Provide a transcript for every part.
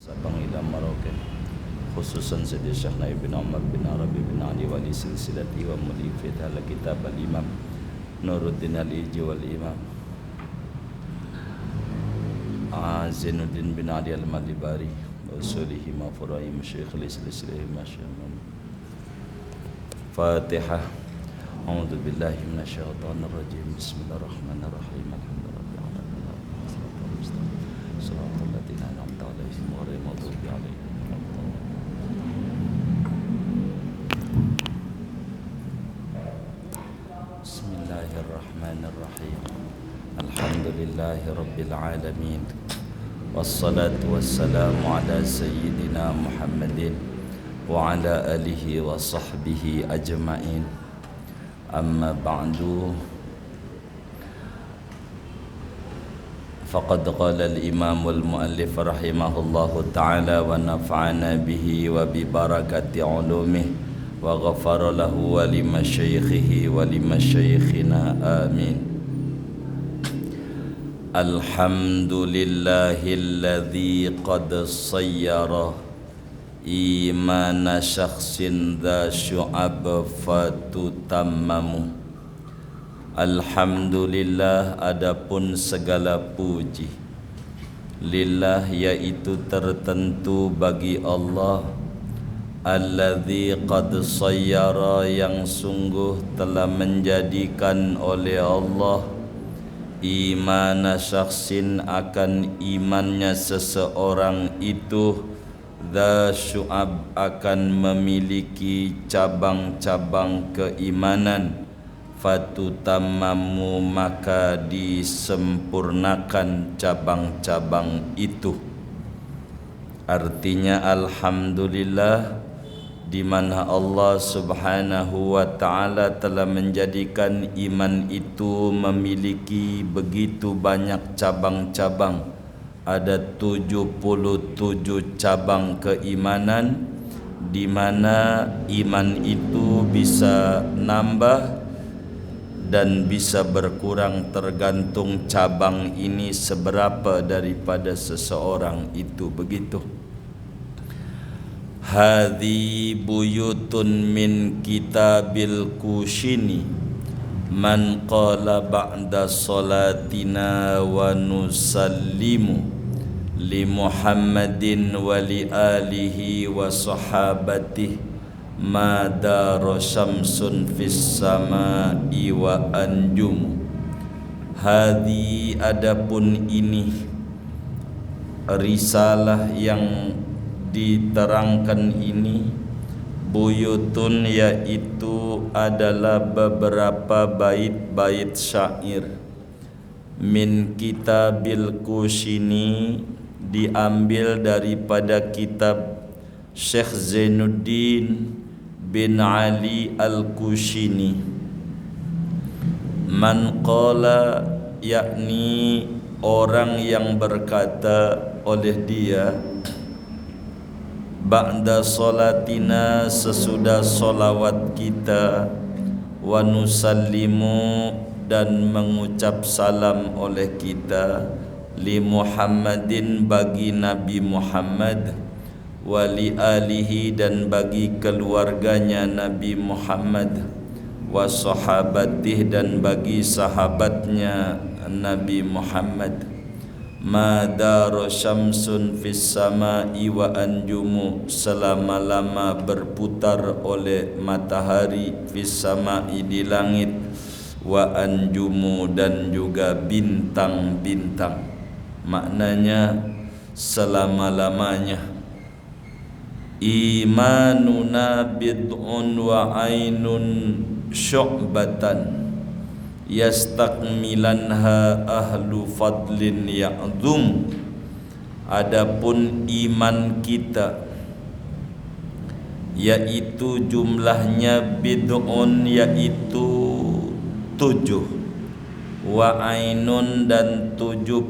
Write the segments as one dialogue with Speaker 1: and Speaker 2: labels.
Speaker 1: Sabang ila Merauke, khususan Sayyidi Syekhna Ibn Umar bin Arabi bin Ali wali silsilati wa mu'lifid ala kitab al-imam Nuruddin al-Iji wal imam Zainuddin bin Ali al-Malibari wa usulihi ma furai masyayikh al-islam masyayikh. Fatihah. A'udzu billahi minasyaitonir rajim. Bismillahirrahmanirrahim. Alhamdulillahirabbil alamin. Shiratal ladzina an'amta 'alaihim ghairil maghdubi 'alaihim. Bismillahirrahmanirrahim. Alhamdulillahirabbil alamin. Wassalatu wassalamu ala sayyidina Muhammadin wa ala alihi wa sahbihi ajma'in. Amma ba'du. Faqad qala al-imam al-muallif rahimahullahu ta'ala wa nafa'ana bihi wa bi barakati ulumihi wa ghafara lahu wa limasyaikhihi wa limasyayikhina amin. Alhamdulillahilladzi qad sayyara imana syakhsin dha syu'ab fatutammamu. Alhamdulillah, adapun segala puji lillah, yaitu tertentu bagi Allah, alladzi qad sayyara, yang sungguh telah menjadikan oleh Allah, imana syakhsin, akan imannya seseorang itu, dha syu'ab, akan memiliki cabang-cabang keimanan, fatutammamu, maka disempurnakan cabang-cabang itu. Artinya alhamdulillah, di mana Allah Subhanahu wa ta'ala telah menjadikan iman itu memiliki begitu banyak cabang-cabang. Ada 77 cabang keimanan, di mana iman itu bisa nambah dan bisa berkurang tergantung cabang ini seberapa daripada seseorang itu. Begitu. Hadhi buyutun min kitabil kushini, man qala ba'da salatina wa nusallimu li Muhammadin wa li alihi wa sahabatihi ma dara syamsun fis samai wa anjum. Hadi, adapun ini risalah yang diterangkan ini, buyutun, yaitu adalah beberapa bait-bait syair, min kitabil kushini, diambil daripada kitab Syekh Zainuddin bin Ali Al-Kushini. Man qala, yakni orang yang berkata oleh dia, ba'da salatina, sesudah solawat kita, wa nusallimu, dan mengucap salam oleh kita, li Muhammadin, bagi Nabi Muhammad, wali alihi, dan bagi keluarganya Nabi Muhammad, wa sahabatih, dan bagi sahabatnya Nabi Muhammad, ma dara syamsun fis samai wa anjumu, selama-lama berputar oleh matahari, fis samai, di langit, wa anjumu, dan juga bintang-bintang. Maknanya selama-lamanya. Imanuna bid'un wa ainun syu'batan, yastakmilanha ahlu fadlin ya'zum. Adapun iman kita, yaitu jumlahnya bid'un, yaitu 7, wa ainun, dan 70,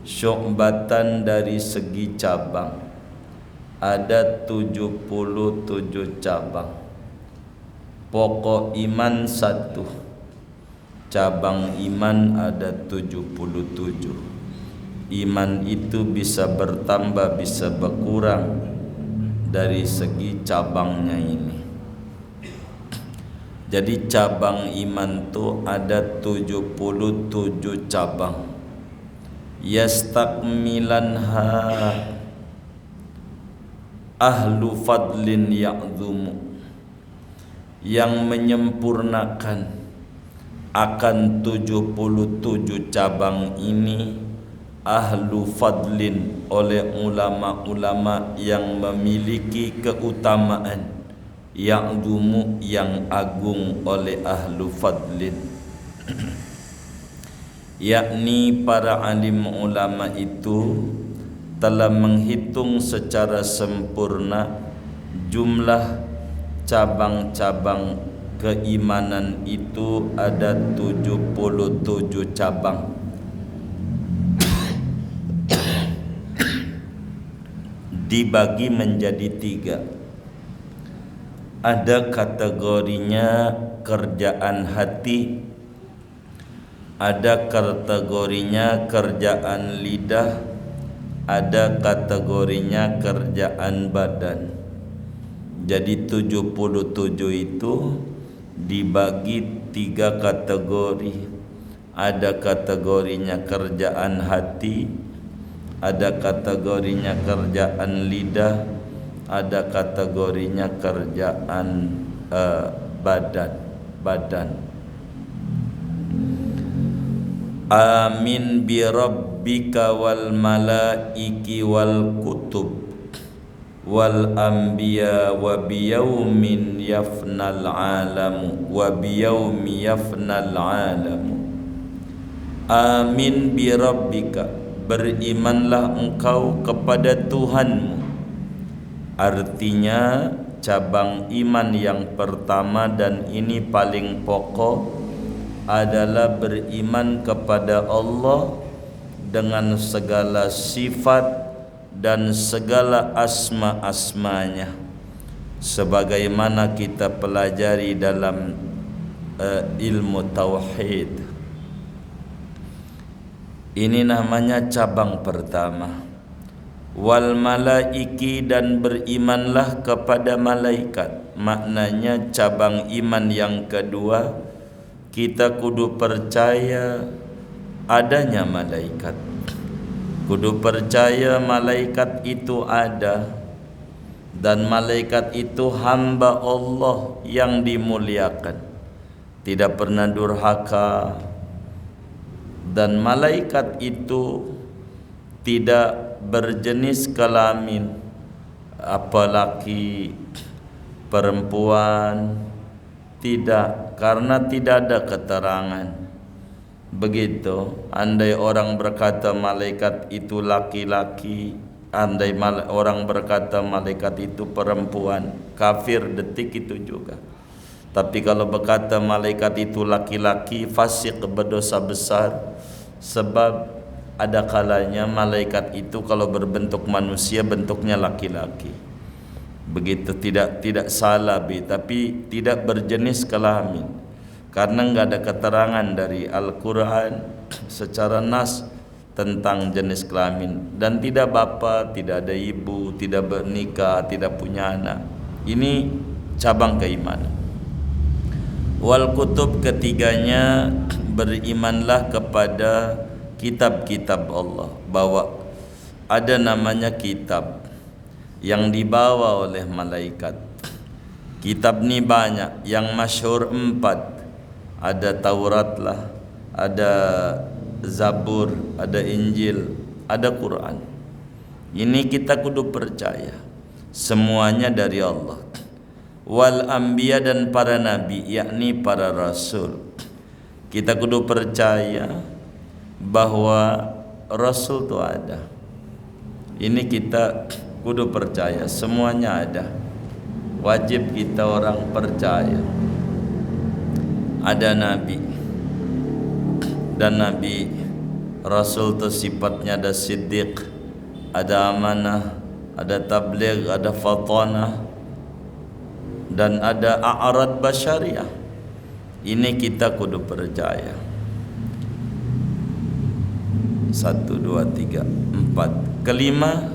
Speaker 1: syu'batan, dari segi cabang, ada 77 cabang. Pokok iman 1, cabang iman ada 77. iman itu bisa bertambah, bisa berkurang dari segi cabangnya ini. Jadi cabang iman tu ada 77 cabang. Yastakmilanha ahlu fadlin ya'zumu, yang menyempurnakan akan 77 cabang ini ahlu fadlin, oleh ulama-ulama yang memiliki keutamaan, ya'zumu, yang agung oleh ahlu fadlin. Yakni para alim ulama itu telah menghitung secara sempurna jumlah cabang-cabang keimanan itu ada 77 cabang. Dibagi menjadi 3. Ada kategorinya kerjaan hati, ada kategorinya kerjaan lidah, ada kategorinya kerjaan badan. Jadi 77 itu dibagi 3 kategori. Ada kategorinya kerjaan hati, ada kategorinya kerjaan lidah, ada kategorinya kerjaan badan. Amin bi rabbika wal malaiki wal kutub wal anbiya wa biyaumin yafnal alamu wa biyaumi yafnal alamu. Amin bi rabbika, berimanlah engkau kepada Tuhanmu. Artinya cabang iman yang pertama dan ini paling pokok adalah beriman kepada Allah dengan segala sifat dan segala asma-asmanya, sebagaimana kita pelajari dalam ilmu tauhid. Ini namanya cabang pertama. Wal malaiki, dan berimanlah kepada malaikat. Maknanya cabang iman yang kedua, kita kudu percaya adanya malaikat. Kudu percaya malaikat itu ada, dan malaikat itu hamba Allah yang dimuliakan, tidak pernah durhaka. Dan malaikat itu tidak berjenis kelamin, apalagi perempuan, tidak, karena tidak ada keterangan. Begitu, andai orang berkata malaikat itu laki-laki, andai orang berkata malaikat itu perempuan, kafir detik itu juga. Tapi kalau berkata malaikat itu laki-laki, fasik, berdosa besar. Sebab ada kalanya malaikat itu kalau berbentuk manusia bentuknya laki-laki. Begitu, tidak salah tapi tidak berjenis kelamin, karena enggak ada keterangan dari Al-Quran secara nas tentang jenis kelamin. Dan tidak bapa, tidak ada ibu, tidak bernikah, tidak punya anak. Ini cabang keimanan. Wal kutub, ketiganya berimanlah kepada kitab-kitab Allah, bahwa ada namanya kitab yang dibawa oleh malaikat. Kitab ni banyak, yang masyhur 4. Ada Taurat lah, ada Zabur, ada Injil, ada Quran. Ini kita kudu percaya semuanya dari Allah. Wal anbiya, dan para nabi, yakni para rasul. Kita kudu percaya bahwa rasul itu ada. Ini kita kudu percaya, semuanya ada. Wajib kita orang percaya ada nabi, dan nabi rasul itu sifatnya ada siddiq, ada amanah, ada tabligh, ada fatanah, dan ada a'rad basyariah. Ini kita kudu percaya. 1, 2, 3, 4. Kelima,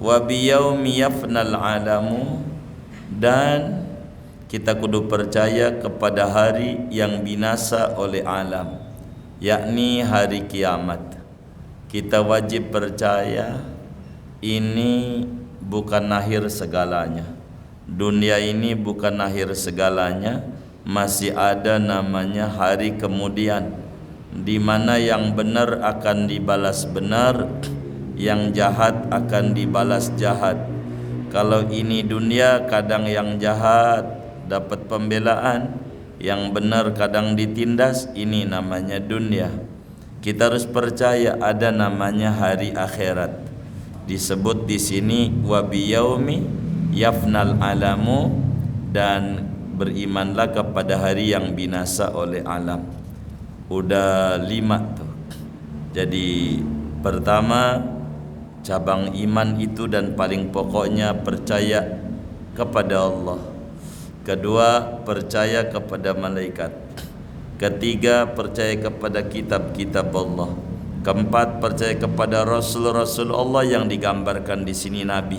Speaker 1: wa biyaumi yafnal alamu, dan kita kudu percaya kepada hari yang binasa oleh alam, yakni hari kiamat. Kita wajib percaya ini bukan akhir segalanya. Dunia ini bukan akhir segalanya, masih ada namanya hari kemudian, di mana yang benar akan dibalas benar, yang jahat akan dibalas jahat. Kalau ini dunia, kadang yang jahat dapat pembelaan, yang benar kadang ditindas. Ini namanya dunia. Kita harus percaya ada namanya hari akhirat. Disebut di sini wa biyaumi yafnal alamu, dan berimanlah kepada hari yang binasa oleh alam. Udah 5 tuh. Jadi pertama, cabang iman itu dan paling pokoknya percaya kepada Allah. Kedua, percaya kepada malaikat. Ketiga, percaya kepada kitab-kitab Allah. Keempat, percaya kepada rasul-rasul Allah yang digambarkan di sini nabi.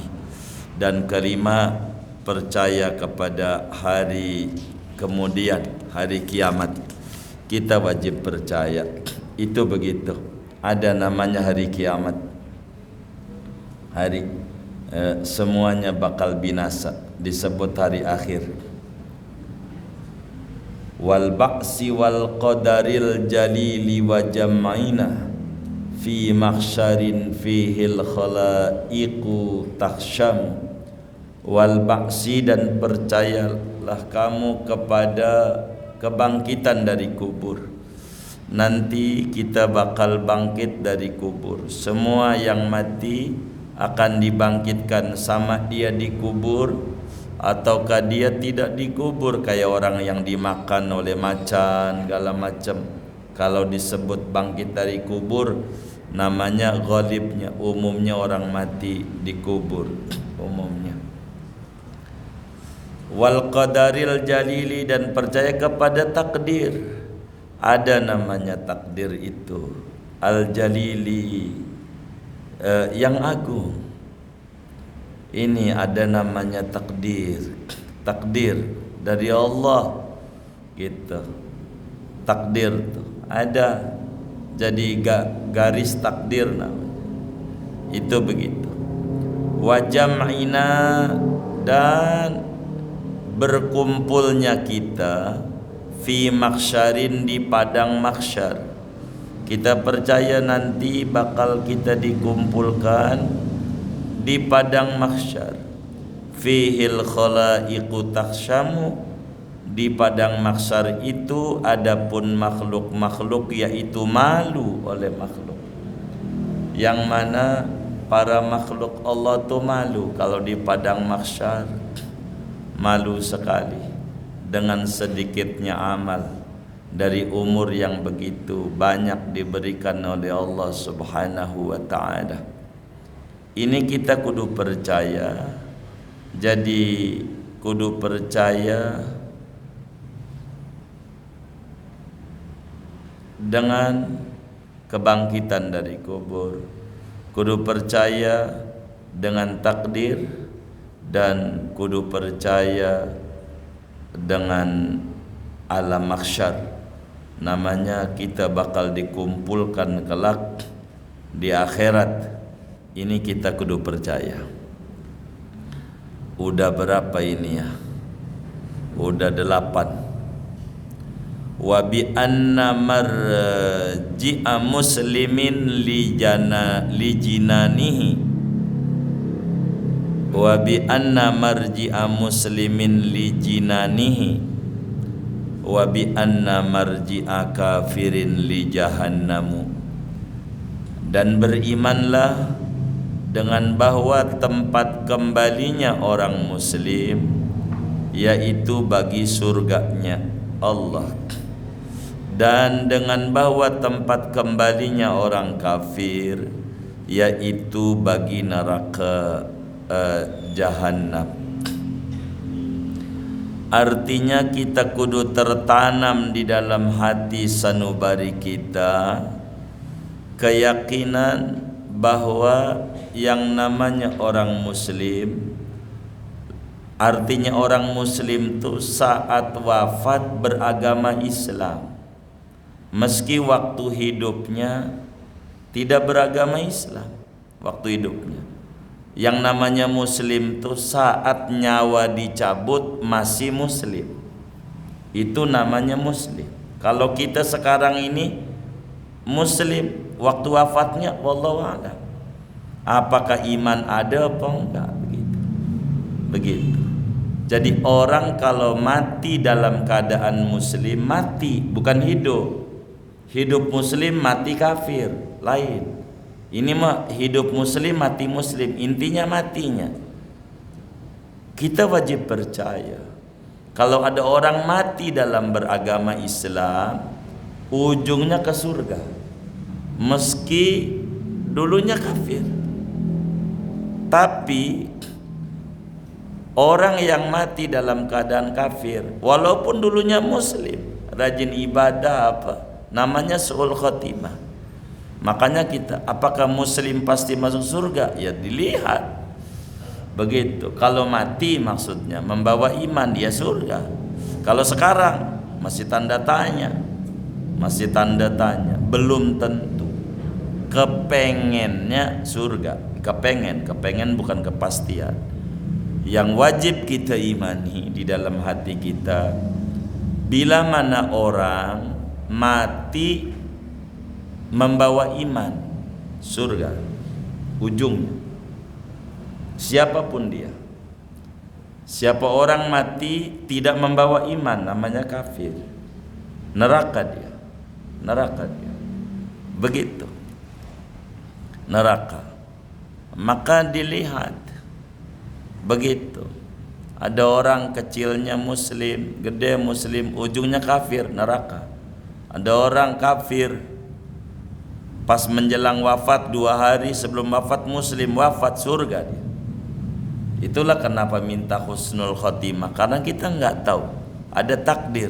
Speaker 1: Dan kelima, percaya kepada hari kemudian, hari kiamat. Kita wajib percaya. Itu begitu. Ada namanya hari kiamat. Hari semuanya bakal binasa, disebut hari akhir. Wal ba'si wal qadaril jalili wa jam'ina fi mahsyarin fihil khalaiqu takhsyam. Wal ba'si, dan percayalah kamu kepada kebangkitan dari kubur. Nanti kita bakal bangkit dari kubur. Semua yang mati akan dibangkitkan, sama dia dikubur ataukah dia tidak dikubur, kayak orang yang dimakan oleh macan segala macam. Kalau disebut bangkit dari kubur, namanya ghalibnya, umumnya orang mati dikubur umumnya. Wal qadaril jalili, dan percaya kepada takdir. Ada namanya takdir itu al jalili, yang agung. Ini ada namanya takdir. Takdir dari Allah gitu. Takdir tuh ada, jadi garis takdir namanya. Itu begitu. Wa jam'ina, dan berkumpulnya kita fi mahsyarin, di padang mahsyar. Kita percaya nanti bakal kita dikumpulkan di padang mahsyar. Fihil khalaiqu takhsyamu, di padang mahsyar itu adapun makhluk-makhluk, yaitu malu oleh makhluk. Yang mana para makhluk Allah tuh malu kalau di padang mahsyar. Malu sekali dengan sedikitnya amal dari umur yang begitu banyak diberikan oleh Allah Subhanahu wa ta'ala. Ini kita kudu percaya. Jadi kudu percaya dengan kebangkitan dari kubur, kudu percaya dengan takdir, dan kudu percaya dengan alam mahsyar. Namanya kita bakal dikumpulkan kelak di akhirat. Ini kita kudu percaya. Udah berapa ini ya? Udah 8. Wa bi anna marji'a muslimin li jinanihi. Wa bi anna marji'a muslimin li jinanihi. Wa bi anna marji'a kafirin li jahannamu. Dan berimanlah dengan bahwa tempat kembalinya orang muslim yaitu bagi surganya Allah, dan dengan bahwa tempat kembalinya orang kafir yaitu bagi neraka Jahannam. Artinya kita kudu tertanam di dalam hati sanubari kita keyakinan bahwa yang namanya orang muslim, artinya orang muslim itu saat wafat beragama Islam, meski waktu hidupnya tidak beragama Islam. Waktu hidupnya yang namanya muslim itu saat nyawa dicabut masih muslim, itu namanya muslim. Kalau kita sekarang ini muslim, waktu wafatnya wallahu a'lam, apakah iman ada apa enggak, begitu. Jadi orang kalau mati dalam keadaan muslim, mati bukan hidup. Hidup muslim mati kafir, lain. Ini mah hidup muslim mati muslim, intinya matinya. Kita wajib percaya kalau ada orang mati dalam beragama Islam, ujungnya ke surga, meski dulunya kafir. Tapi orang yang mati dalam keadaan kafir, walaupun dulunya muslim, rajin ibadah apa, namanya su'ul khotimah. Makanya kita, apakah muslim pasti masuk surga? Ya dilihat. Begitu. Kalau mati maksudnya membawa iman, dia surga. Kalau sekarang masih tanda tanya. Masih tanda tanya, belum tentu. Kepengennya surga. Kepengen bukan kepastian. Yang wajib kita imani di dalam hati kita, bila mana orang mati membawa iman, surga ujungnya. Siapapun dia, siapa orang mati tidak membawa iman, namanya kafir, neraka dia, begitu, neraka. Maka dilihat begitu. Ada orang kecilnya muslim, gede muslim, ujungnya kafir, neraka. Ada orang kafir, pas menjelang wafat 2 hari sebelum wafat muslim, wafat, surga dia. Itulah kenapa minta husnul khotimah, karena kita nggak tahu, ada takdir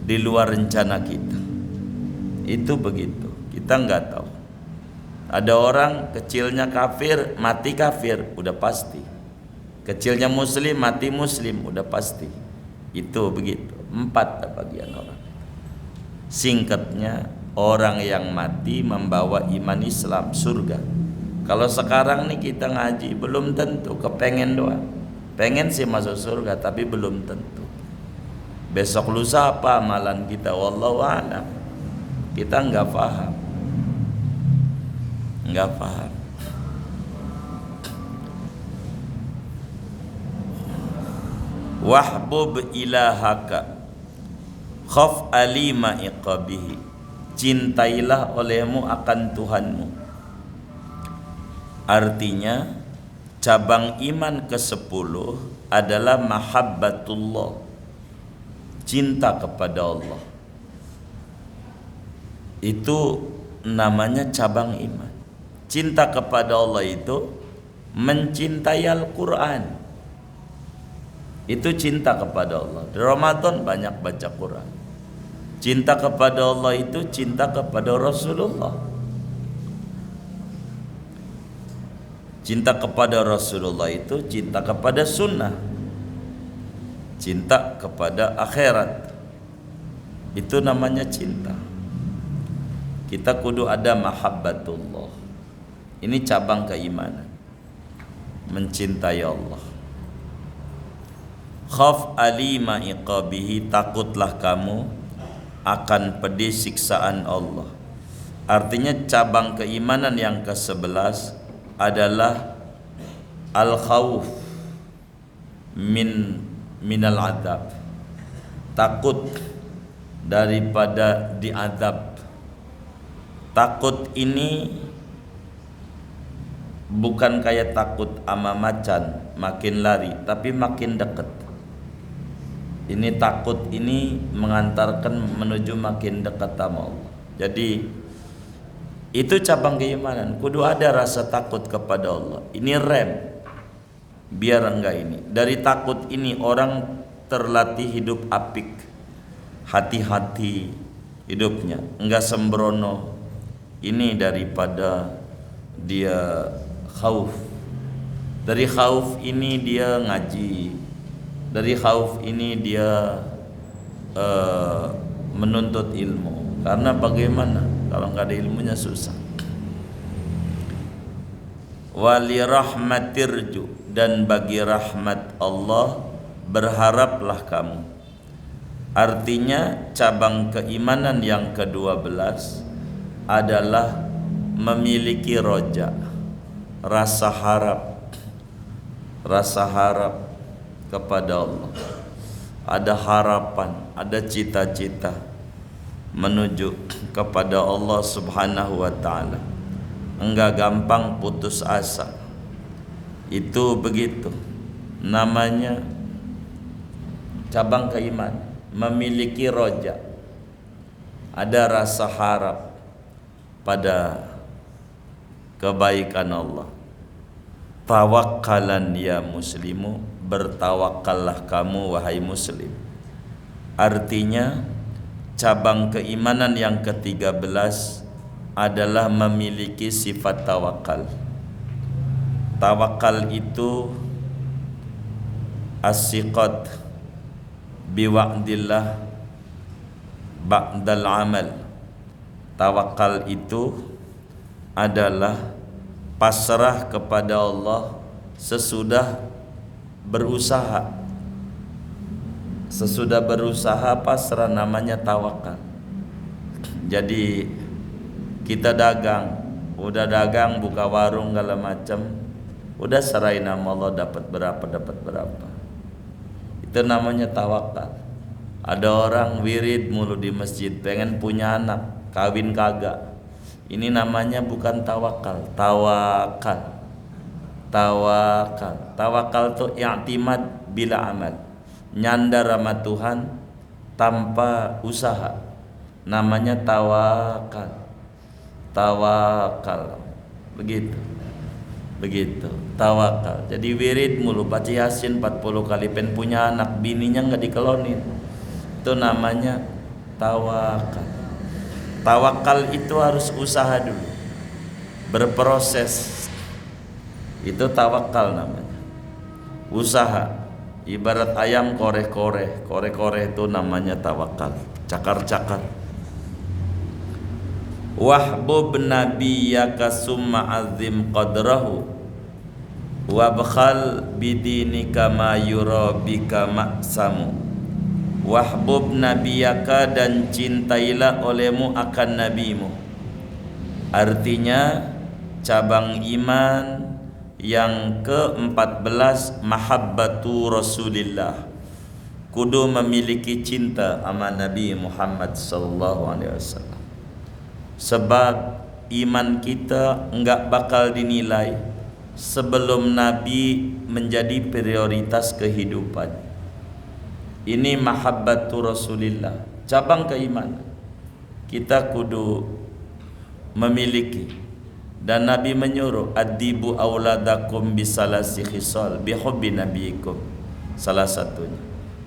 Speaker 1: di luar rencana kita. Itu begitu, kita nggak tahu. Ada orang kecilnya kafir, mati kafir, udah pasti. Kecilnya muslim, mati muslim, udah pasti. Itu begitu. 4 bagian orang. Singkatnya, orang yang mati membawa iman Islam, surga. Kalau sekarang nih kita ngaji, belum tentu, kepengen doang. Pengen sih masuk surga, tapi belum tentu. Besok lusa apa amalan kita, wallahu a'lam. Kita nggak paham. Wahbub ilahaka khaf alima iqabihi, cintailah olehmu akan Tuhanmu. Artinya cabang iman ke-10 adalah mahabbatullah, cinta kepada Allah. Itu namanya cabang iman. Cinta kepada Allah itu mencintai Al-Quran. Itu cinta kepada Allah. Di Ramadan banyak baca Quran. Cinta kepada Allah itu cinta kepada Rasulullah. Cinta kepada Rasulullah itu cinta kepada sunnah. Cinta kepada akhirat. Itu namanya cinta. Kita kudu ada mahabbatullah. Ini cabang keimanan, mencintai Allah. Khaf alima iqabihi, takutlah kamu akan pedih siksaan Allah. Artinya cabang keimanan yang ke-11 adalah al-khawf minal adab, takut daripada diadab. Takut ini bukan kayak takut ama macan, makin lari tapi makin dekat. Ini takut ini mengantarkan menuju makin dekat sama Allah. Jadi itu cabang keimanan, kudu ada rasa takut kepada Allah. Ini rem biar enggak ini. Dari takut ini orang terlatih hidup apik, hati-hati hidupnya, enggak sembrono, ini daripada dia khauf. Dari khauf ini dia ngaji, dari khauf ini dia menuntut ilmu. Karena bagaimana kalau nggak ada ilmunya susah. Wali rahmatirju, dan bagi rahmat Allah berharaplah kamu. Artinya cabang keimanan yang ke-12 adalah memiliki roja, rasa harap kepada Allah. Ada harapan, ada cita-cita menuju kepada Allah Subhanahu wa ta'ala. Enggak gampang putus asa. Itu begitu namanya cabang keimanan, memiliki roja, ada rasa harap pada kebaikan Allah. Tawakkalan ya muslimu, bertawakallah kamu wahai muslim. Artinya cabang keimanan yang ke-13 adalah memiliki sifat tawakal. Tawakal itu as-siqat biwa'dillah ba'dal amal. Tawakal itu adalah pasrah kepada Allah sesudah berusaha. Sesudah berusaha pasrah, namanya tawakal. Jadi kita dagang, udah dagang, buka warung segala macam, udah serahin nama Allah, dapat berapa. Itu namanya tawakal. Ada orang wirid mulu di masjid, pengen punya anak, kawin kagak. Ini namanya bukan tawakal, tawakal. Tawakal itu i'timad bila amal, nyandar sama Tuhan tanpa usaha, namanya tawakal. Begitu tawakal. Jadi wirid mulu, baca Yasin 40 kali, pengen punya anak, bininya nggak dikelonin, itu namanya tawakal. Tawakal itu harus usaha dulu, berproses. Itu tawakal namanya, usaha. Ibarat ayam koreh-koreh itu namanya tawakal, cakar-cakar. Wahbub nabiyyaka summa azim qadrahu wabkhal bidinika ma yura bika ma'samu. Wahbub nabiyyaka, dan cintailah olehmu akan nabimu. Artinya cabang iman yang ke-14, mahabbatu Rasulillah, kudu memiliki cinta sama Nabi Muhammad sallallahu alaihi wasallam. Sebab iman kita enggak bakal dinilai sebelum Nabi menjadi prioritas kehidupan. Ini mahabbatu Rasulillah, cabang keimanan. Kita kudu memiliki. Dan Nabi menyuruh, adibu auladakum bisalasi khisal bihubbi nabiyikum. Salah satunya,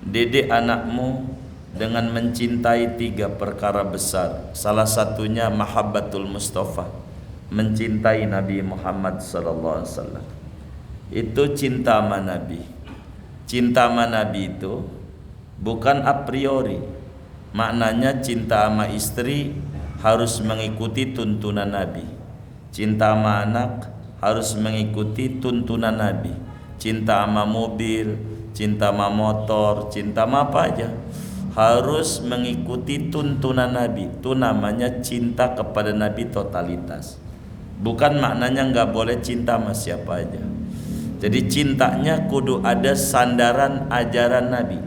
Speaker 1: didik anakmu dengan mencintai 3 perkara besar. Salah satunya mahabbatul Mustafa, mencintai Nabi Muhammad sallallahu alaihi wasallam. Itu cinta sama Nabi. Cinta sama Nabi itu bukan a priori. Maknanya cinta sama istri harus mengikuti tuntunan Nabi. Cinta sama anak harus mengikuti tuntunan Nabi. Cinta sama mobil, cinta sama motor, cinta sama apa aja harus mengikuti tuntunan Nabi. Itu namanya cinta kepada Nabi totalitas. Bukan maknanya nggak boleh cinta sama siapa aja. Jadi cintanya kudu ada sandaran ajaran Nabi.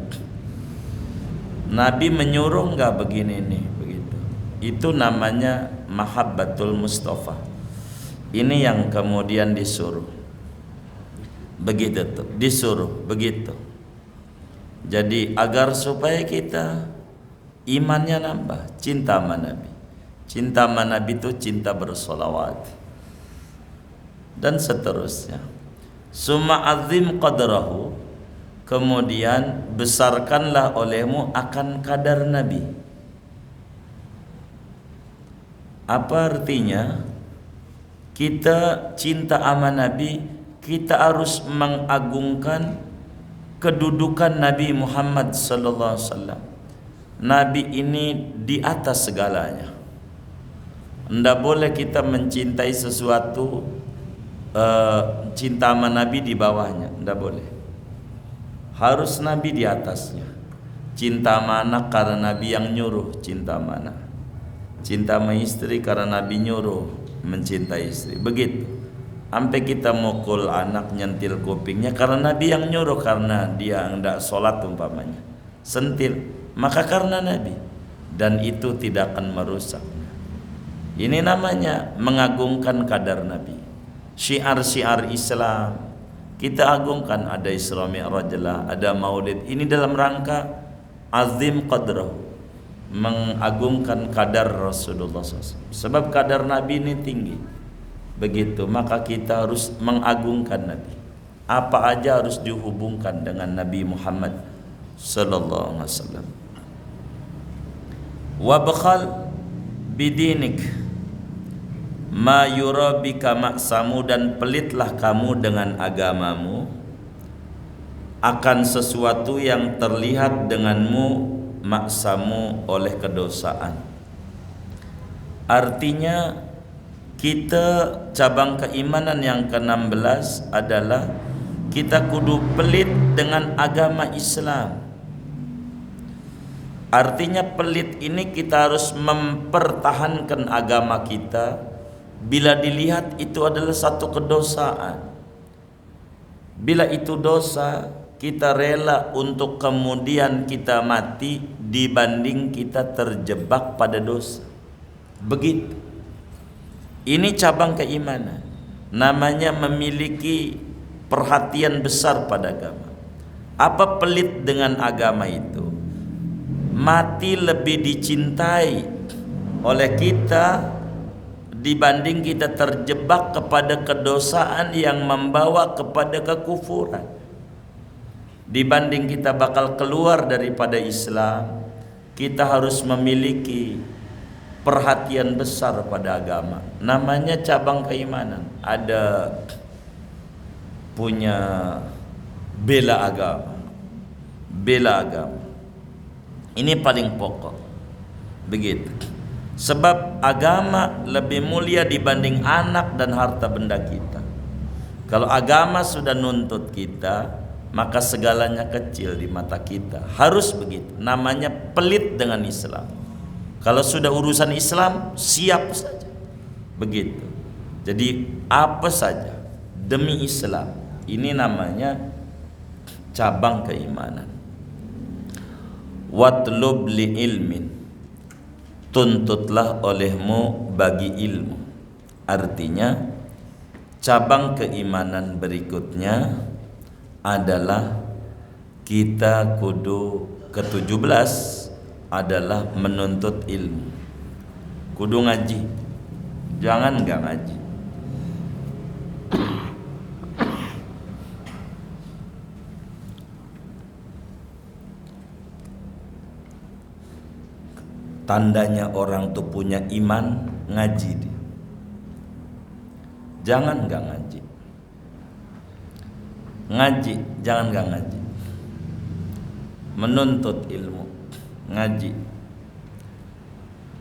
Speaker 1: Nabi menyuruh nggak begini nih, begitu. Itu namanya mahabbatul Mustafa. Ini yang kemudian disuruh. Begitu tuh, disuruh begitu. Jadi agar supaya kita imannya nambah, cinta sama Nabi. Cinta sama Nabi itu cinta bersolawat dan seterusnya. Summa azim qadrahu, kemudian besarkanlah olehmu akan kadar Nabi. Apa artinya? Kita cinta sama Nabi, kita harus mengagungkan kedudukan Nabi Muhammad sallallahu alaihi wasallam. Nabi ini di atas segalanya. Tidak boleh kita mencintai sesuatu cinta sama Nabi di bawahnya, tidak boleh. Harus Nabi di atasnya. Cinta sama anak karena Nabi yang nyuruh cinta sama anak. Cinta sama istri karena Nabi nyuruh mencintai istri. Begitu. Sampai kita mukul anak, nyentil kupingnya karena Nabi yang nyuruh, karena dia hendak sholat umpamanya. Sentil, maka karena Nabi. Dan itu tidak akan merusak. Ini namanya mengagungkan kadar Nabi. Syiar-syiar Islam kita agungkan, ada Isra Mi'raj lah, ada Maulid. Ini dalam rangka azim qadrah, mengagungkan kadar Rasulullah SAW. Sebab kadar Nabi ini tinggi. Begitu, maka kita harus mengagungkan Nabi. Apa aja harus dihubungkan dengan Nabi Muhammad sallallahu alaihi wasallam. Wa bakhal bidinik ma yurabika maksamu, dan pelitlah kamu dengan agamamu akan sesuatu yang terlihat denganmu maksamu oleh kedosaan. Artinya kita cabang keimanan yang ke-16 adalah kita kudu pelit dengan agama Islam. Artinya pelit ini kita harus mempertahankan agama kita. Bila dilihat itu adalah satu kedosaan, bila itu dosa, kita rela untuk kemudian kita mati dibanding kita terjebak pada dosa. Begitu. Ini cabang keimanan, namanya memiliki perhatian besar pada agama. Apa pelit dengan agama itu? Mati lebih dicintai oleh kita dibanding kita terjebak kepada kedosaan yang membawa kepada kekufuran. Dibanding kita bakal keluar daripada Islam, kita harus memiliki perhatian besar pada agama. Namanya cabang keimanan. Ada punya bela agama. Bela agama. Ini paling pokok. Begitu. Sebab agama lebih mulia dibanding anak dan harta benda kita. Kalau agama sudah nuntut kita, maka segalanya kecil di mata kita. Harus begitu. Namanya pelit dengan Islam. Kalau sudah urusan Islam, siap saja. Begitu. Jadi apa saja demi Islam. Ini namanya cabang keimanan. Watlub li ilmin, tuntutlah olehmu bagi ilmu. Artinya cabang keimanan berikutnya adalah kita kudu ke-17 adalah menuntut ilmu. Kudu ngaji. Jangan enggak ngaji. Tandanya orang tuh punya iman, ngaji dia. Jangan enggak ngaji. Ngaji, jangan enggak ngaji. Menuntut ilmu, ngaji.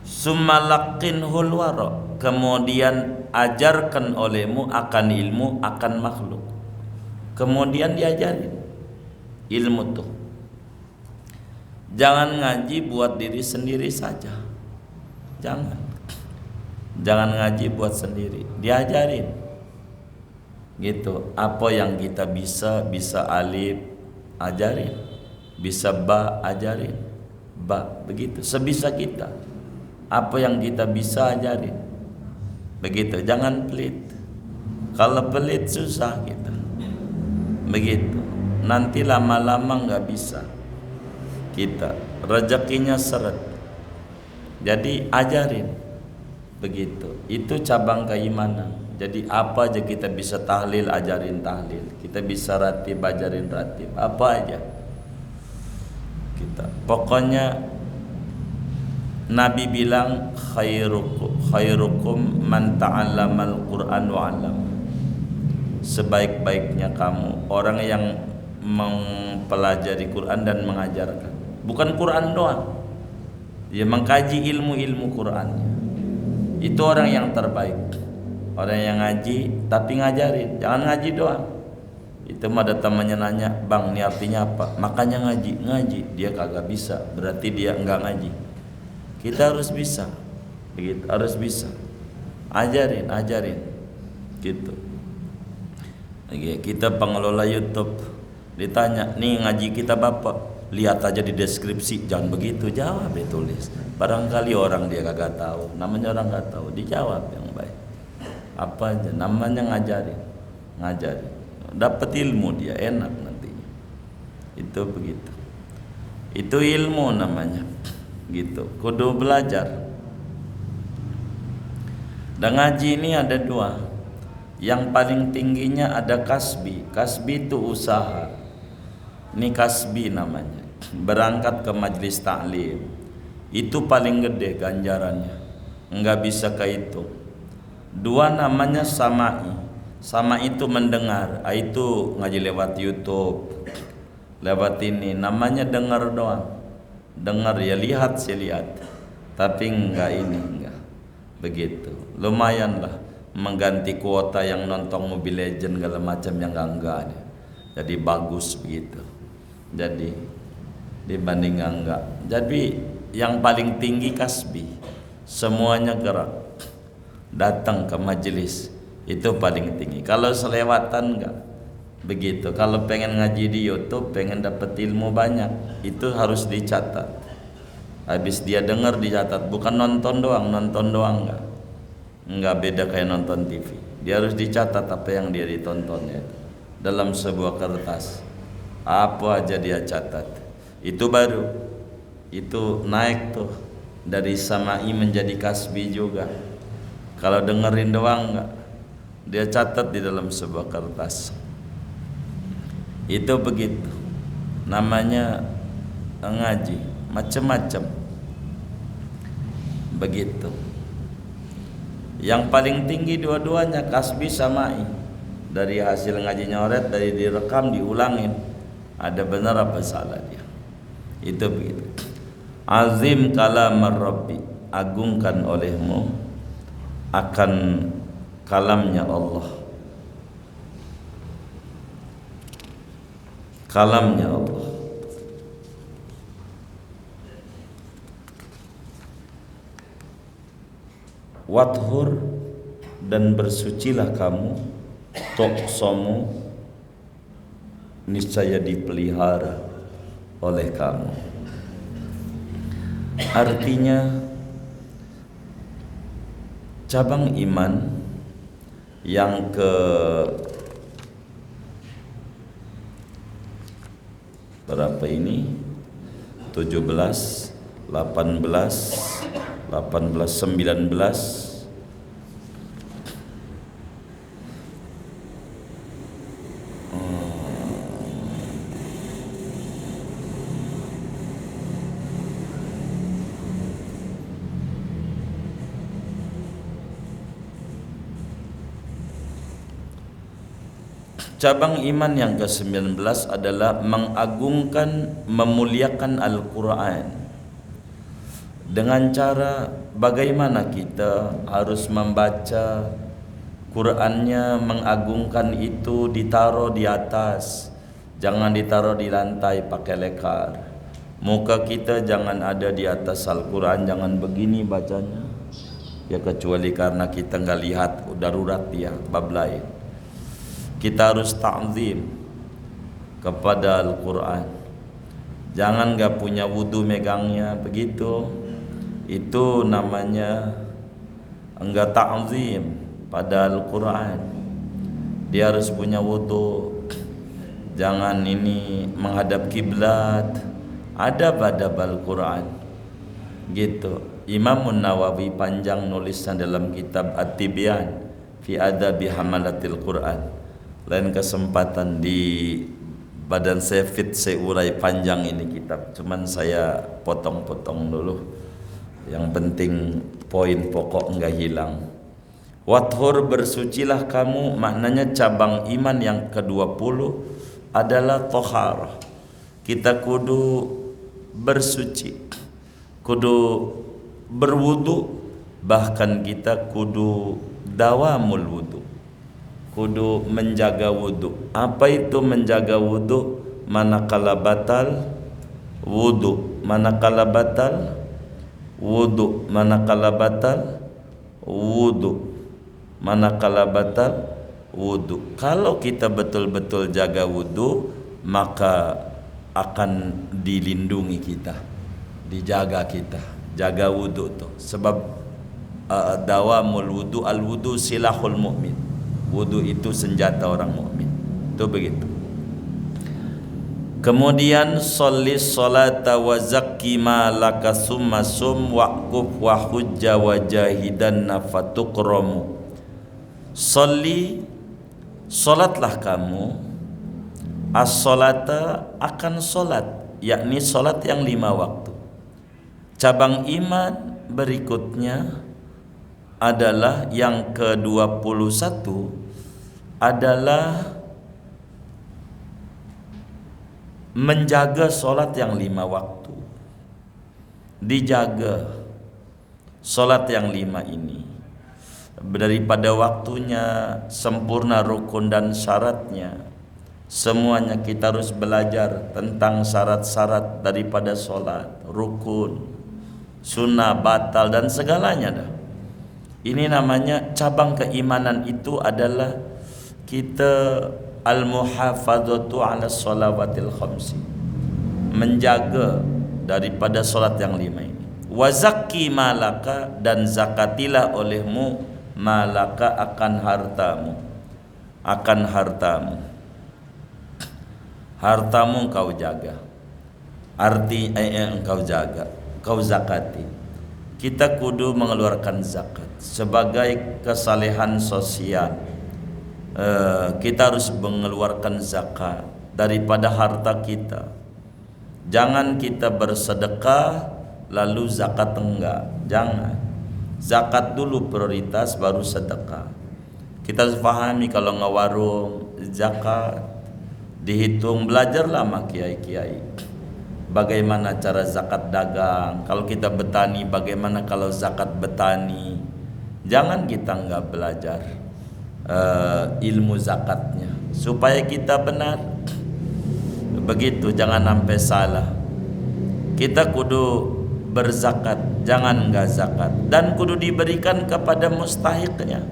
Speaker 1: Summalaqinhul wara, kemudian ajarkan olehmu akan ilmu akan makhluk. Kemudian diajarin ilmu tuh. Jangan ngaji buat diri sendiri saja. Jangan ngaji buat sendiri. Diajarin. Gitu. Apa yang kita bisa alif, ajarin. Bisa ba, ajarin. Ba, begitu. Sebisa kita. Apa yang kita bisa, ajarin. Begitu. Jangan pelit. Kalau pelit susah kita. Begitu. Nanti lama-lama nggak bisa. Kita rezekinya seret. Jadi ajarin. Begitu. Itu cabang keimanan. Jadi apa aja kita bisa tahlil, ajarin tahlil. Kita bisa ratib, ajarin ratib. Apa aja kita. Pokoknya Nabi bilang khairukum man ta'allamal Qur'an wa 'allam. Sebaik-baiknya kamu orang yang mempelajari Quran dan mengajarkan. Bukan Quran doang, dia mengkaji ilmu-ilmu Qurannya. Itu orang yang terbaik. Orang yang ngaji tapi ngajarin, jangan ngaji doang. Itu mah ada temannya nanya, "Bang, ini artinya apa?" Makanya ngaji. Dia kagak bisa, berarti dia enggak ngaji. Kita harus bisa. Begitu, harus bisa. Ajarin gitu. Kita pengelola YouTube ditanya, "Nih ngaji kita Bapak, lihat aja di deskripsi." Jangan begitu, jawab, ditulis. Barangkali orang dia kagak tahu, namanya orang nggak tahu, dijawab yang baik. Apa aja, namanya ngajarin. Dapat ilmu dia, enak nantinya. Itu begitu. Itu ilmu namanya. Gitu. Kudu belajar. Dan ngaji ini ada dua. Yang paling tingginya ada kasbi. Kasbi itu usaha. Ini kasbi namanya. Berangkat ke majlis ta'lim. Itu paling gede ganjarannya. Enggak bisa kehitung. Dua namanya sama'i. Sama itu mendengar. Itu ngaji lewat YouTube. Lewat ini. Namanya dengar doang. Dengar ya, lihat sih lihat. Tapi enggak. Begitu. Lumayan lah. Mengganti kuota yang nonton Mobile Legend segala macam yang enggak. Jadi bagus begitu. Jadi dibanding enggak. Jadi yang paling tinggi kasbi. Semuanya gerak. Datang ke majelis itu paling tinggi. Kalau selewatan enggak. Begitu. Kalau pengen ngaji di YouTube, pengen dapat ilmu banyak, itu harus dicatat. Habis dia dengar dicatat, bukan nonton doang enggak. Enggak, beda kayak nonton TV. Dia harus dicatat apa yang dia ditontonnya dalam sebuah kertas. Apa aja dia catat. Itu baru. Itu naik tuh dari sama'i menjadi kasbi juga. Kalau dengerin doang enggak. Dia catat di dalam sebuah kertas. Itu begitu. Namanya ngaji, macam-macam. Begitu. Yang paling tinggi dua-duanya kasbi sama'i. Dari hasil ngaji nyoret, dari direkam, diulangin. Ada benar apa salah dia. Itu begitu. Azim kalamar Rabbi. Agungkan olehmu akan kalamnya Allah. Kalamnya Allah. Wathur, dan bersucilah kamu, tuqsamu, niscaya dipelihara oleh kamu. Artinya cabang iman yang ke berapa ini? 17, 18, 19. Cabang iman yang ke-19 adalah mengagungkan, memuliakan Al-Quran. Dengan cara bagaimana kita harus membaca Qurannya, mengagungkan itu, ditaruh di atas, jangan ditaruh di lantai pakai lekar. Muka kita jangan ada di atas Al-Quran, jangan begini bacanya. Ya kecuali karena kita nggak lihat, darurat dia, bab lain. Kita harus ta'zim kepada Al-Quran. Jangan gak punya wudu megangnya begitu. Itu namanya enggak ta'zim pada Al-Quran. Dia harus punya wudu. Jangan ini menghadap kiblat. Adab-adab Al-Quran gitu. Imam Nawawi panjang nulisnya dalam kitab At-Tibyan fi adabi hamalatil Quran. Lain kesempatan di badan saya urai panjang ini kitab, cuman saya potong-potong dulu Yang penting poin pokok enggak hilang. Wathur, bersucilah kamu, maknanya cabang iman yang ke-20 adalah toharah. Kita kudu bersuci, kudu berwudu, bahkan kita kudu dawamul wudu, kudu menjaga wudu. Apa itu menjaga wudu? Manakala batal wudu, manakala batal wudu, manakala batal wudu, manakala batal wudu. Kalau kita betul-betul jaga wudu, maka akan dilindungi kita, dijaga kita, jaga wudu tuh. Sebab dawamul wudu, al wudu silahul mu'min. Wudu itu senjata orang mukmin. Itu begitu. Kemudian sholli sholata wa zakki ma laka summa sum waquf wa hujja wa jahidanna fatukramu. Sholli, solatlah kamu, as-sholata, akan solat, yakni solat yang 5 waktu. Cabang iman berikutnya adalah yang ke-21 adalah menjaga solat yang 5 waktu. Dijaga solat yang 5 ini daripada waktunya, sempurna rukun dan syaratnya. Semuanya kita harus belajar tentang syarat-syarat daripada solat, rukun, sunnah, batal, dan segalanya dah. Ini namanya cabang keimanan itu adalah kita al-muhafadzatu ala sholawatil khamsi, menjaga daripada solat yang 5 ini. Wa zakki malaka, dan zakatilah olehmu malaka, akan hartamu, akan hartamu. Hartamu engkau jaga, arti engkau jaga, kau zakati. Kita kudu mengeluarkan zakat sebagai kesalehan sosial. Kita harus mengeluarkan zakat daripada harta kita. Jangan kita bersedekah lalu zakat enggak, jangan. Zakat dulu prioritas, baru sedekah. Kita harus pahami kalau ngewarung zakat dihitung. Belajarlah sama kiai-kiai bagaimana cara zakat dagang. Kalau kita betani, bagaimana kalau zakat betani. Jangan kita enggak belajar ilmu zakatnya supaya kita benar. Begitu, jangan sampai salah. Kita kudu berzakat, jangan enggak zakat, dan kudu diberikan kepada mustahiqnya.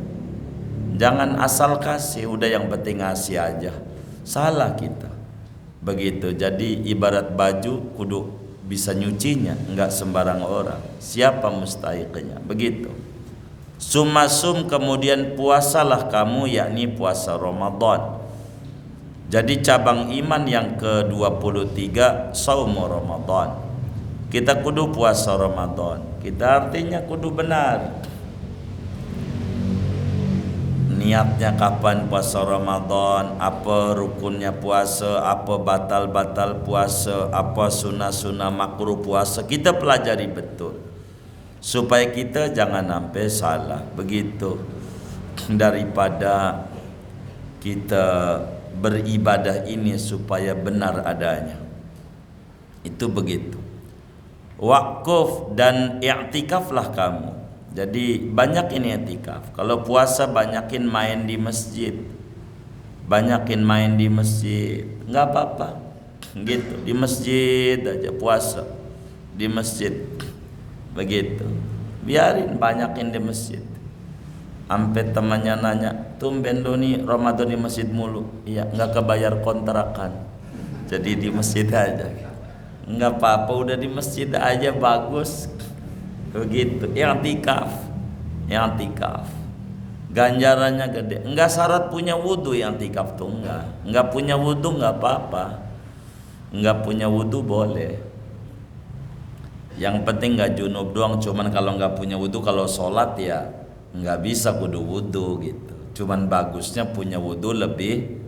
Speaker 1: Jangan asal kasih, udah yang penting ngasih aja. Salah kita. Begitu. Jadi ibarat baju kudu bisa nyucinya, enggak sembarang orang. Siapa mustahiqnya? Begitu. Sumasum, kemudian puasalah kamu, yakni puasa Ramadan. Jadi cabang iman yang ke-23 saumu Ramadan. Kita kudu puasa Ramadan. Kita artinya kudu benar. Niatnya kapan puasa Ramadan, apa rukunnya puasa, apa batal-batal puasa, apa sunnah-sunnah makruh puasa, kita pelajari betul supaya kita jangan sampai salah. Begitu, daripada kita beribadah ini supaya benar adanya. Itu begitu. Wakuf dan i'tikaflah kamu. Jadi banyak ini i'tikaf. Kalau puasa banyakin main di masjid, banyakin main di masjid, nggak apa-apa. Gitu, di masjid aja puasa, di masjid. Begitu, biarin banyakin di masjid. Sampai temannya nanya, tumben lu nih Ramadan di masjid mulu. Iya, nggak kebayar kontrakan, jadi di masjid aja. Nggak apa-apa, udah di masjid aja bagus. Begitu, i'tikaf, i'tikaf. Ganjarannya gede. Enggak syarat punya wudu i'tikaf tuh, enggak punya wudu enggak apa-apa. Enggak punya wudu boleh. Yang penting enggak junub doang. Cuman kalau enggak punya wudu, kalau sholat ya enggak bisa kudu wudu gitu. Cuman bagusnya punya wudu lebih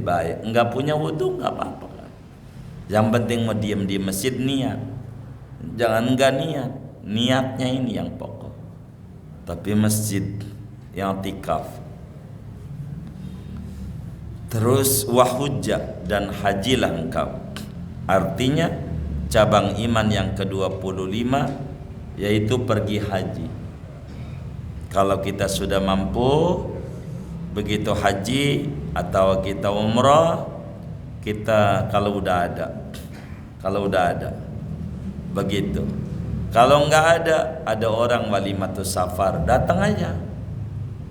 Speaker 1: baik. Enggak punya wudu enggak apa-apa. Yang penting mau diem di masjid niat. Jangan enggak niat. niatnya ini yang pokok. Tapi masjid yang tikaf. Terus wahujja, dan hajilah engkau. Artinya cabang iman yang ke-25 yaitu pergi haji. Kalau kita sudah mampu, begitu haji atau kita umrah, kita kalau udah ada begitu. Kalau enggak ada orang walimatus safar, datang aja.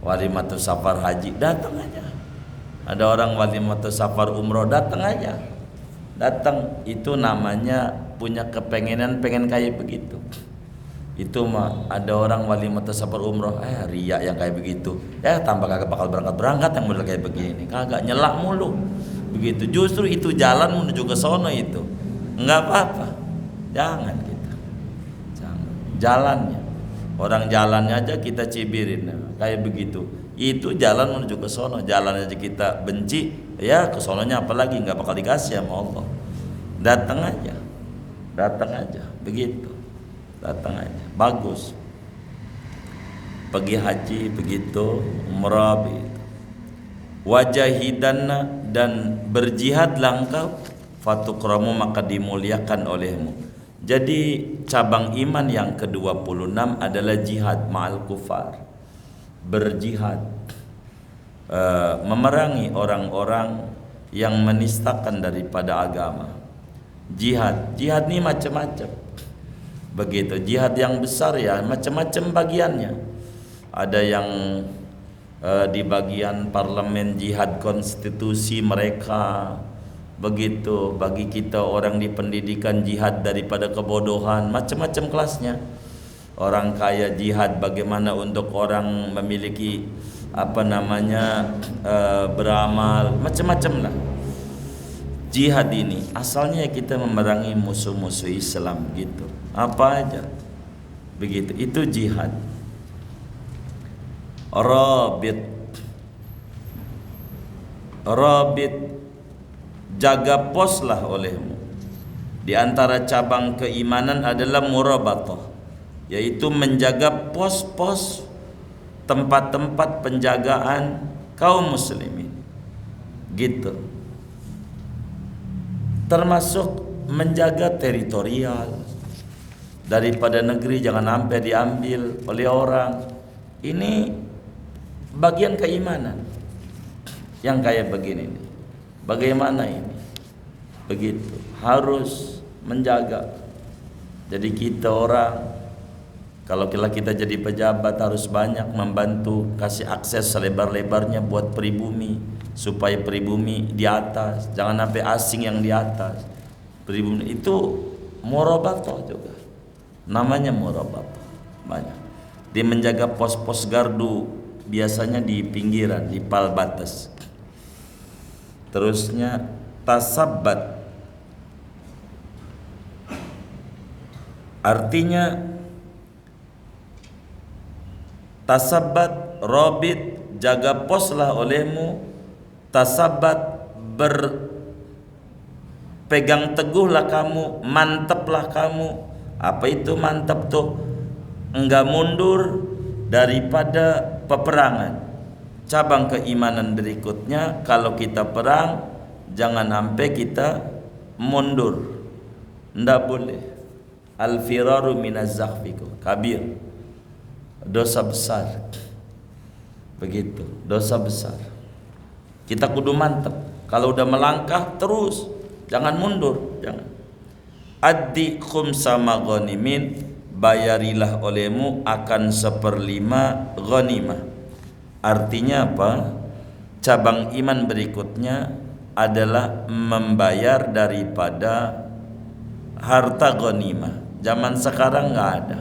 Speaker 1: Walimatus safar haji, datang aja. Ada orang walimatus safar umroh, datang aja. Datang, itu namanya punya kepengenan, pengen kayak begitu. Itu mah ada orang walimatus safar umroh, riya yang kayak begitu. Tambah kagak bakal berangkat yang model kayak begini. Kagak, nyelak mulu. Begitu. Justru itu jalan menuju ke sono itu. Enggak apa-apa. Jangan kita. Jangan. Jalannya. Orang jalannya aja kita cibirin kayak begitu. Itu jalan menuju ke sono. Jalan aja kita benci, ya ke sononya apalagi, enggak bakal dikasih sama Allah. Datang aja. Begitu. Datang aja. Bagus. Pergi haji begitu, umrah begitu. Wajahidanna, dan berjihadlah engkau, fatukramu, maka dimuliakan olehmu. Jadi cabang iman yang ke-26 adalah jihad ma'al kufar. Berjihad, memerangi orang-orang yang menistakan daripada agama. Jihad ini macam-macam. Begitu. Jihad yang besar ya macam-macam bagiannya. Ada yang di bagian parlemen, jihad konstitusi mereka. Begitu. Bagi kita orang di pendidikan, jihad daripada kebodohan, macam-macam kelasnya. Orang kaya, jihad bagaimana untuk orang memiliki beramal, macam-macam lah. Jihad ini asalnya kita memerangi musuh-musuh Islam gitu. Apa aja begitu, itu jihad. Rabit, jaga poslah olehmu. Di antara cabang keimanan adalah murabatah, yaitu menjaga pos-pos, tempat-tempat penjagaan kaum muslimin gitu. Termasuk menjaga teritorial daripada negeri, jangan sampai diambil oleh orang. Ini bagian keimanan yang kayak begini nih. Bagaimana ini? Begitu, harus menjaga. Jadi kita orang, kalau kita jadi pejabat, harus banyak membantu, kasih akses selebar-lebarnya buat pribumi, supaya pribumi di atas, jangan sampai asing yang di atas. Pribumi itu murabatah juga, namanya murabatah. Banyak. Dia menjaga pos-pos gardu, biasanya di pinggiran, di pal batas. Terusnya tasabbat, artinya tasabbat, robit, jaga poslah olehmu. Tasabbat, berpegang teguhlah kamu, mantaplah kamu. Apa itu mantap tuh? Enggak mundur daripada peperangan. Cabang keimanan berikutnya, kalau kita perang jangan sampai kita mundur. Enggak boleh. Al-firaru minaz zakhfiku kabir, dosa besar. Begitu, dosa besar. Kita kudu mantap. Kalau udah melangkah terus, jangan mundur, jangan. Addi khumsa maghanimin, bayarilah olehmu akan 1/5 ghanimah. Artinya apa? Cabang iman berikutnya adalah membayar daripada harta ghanimah. Zaman sekarang nggak ada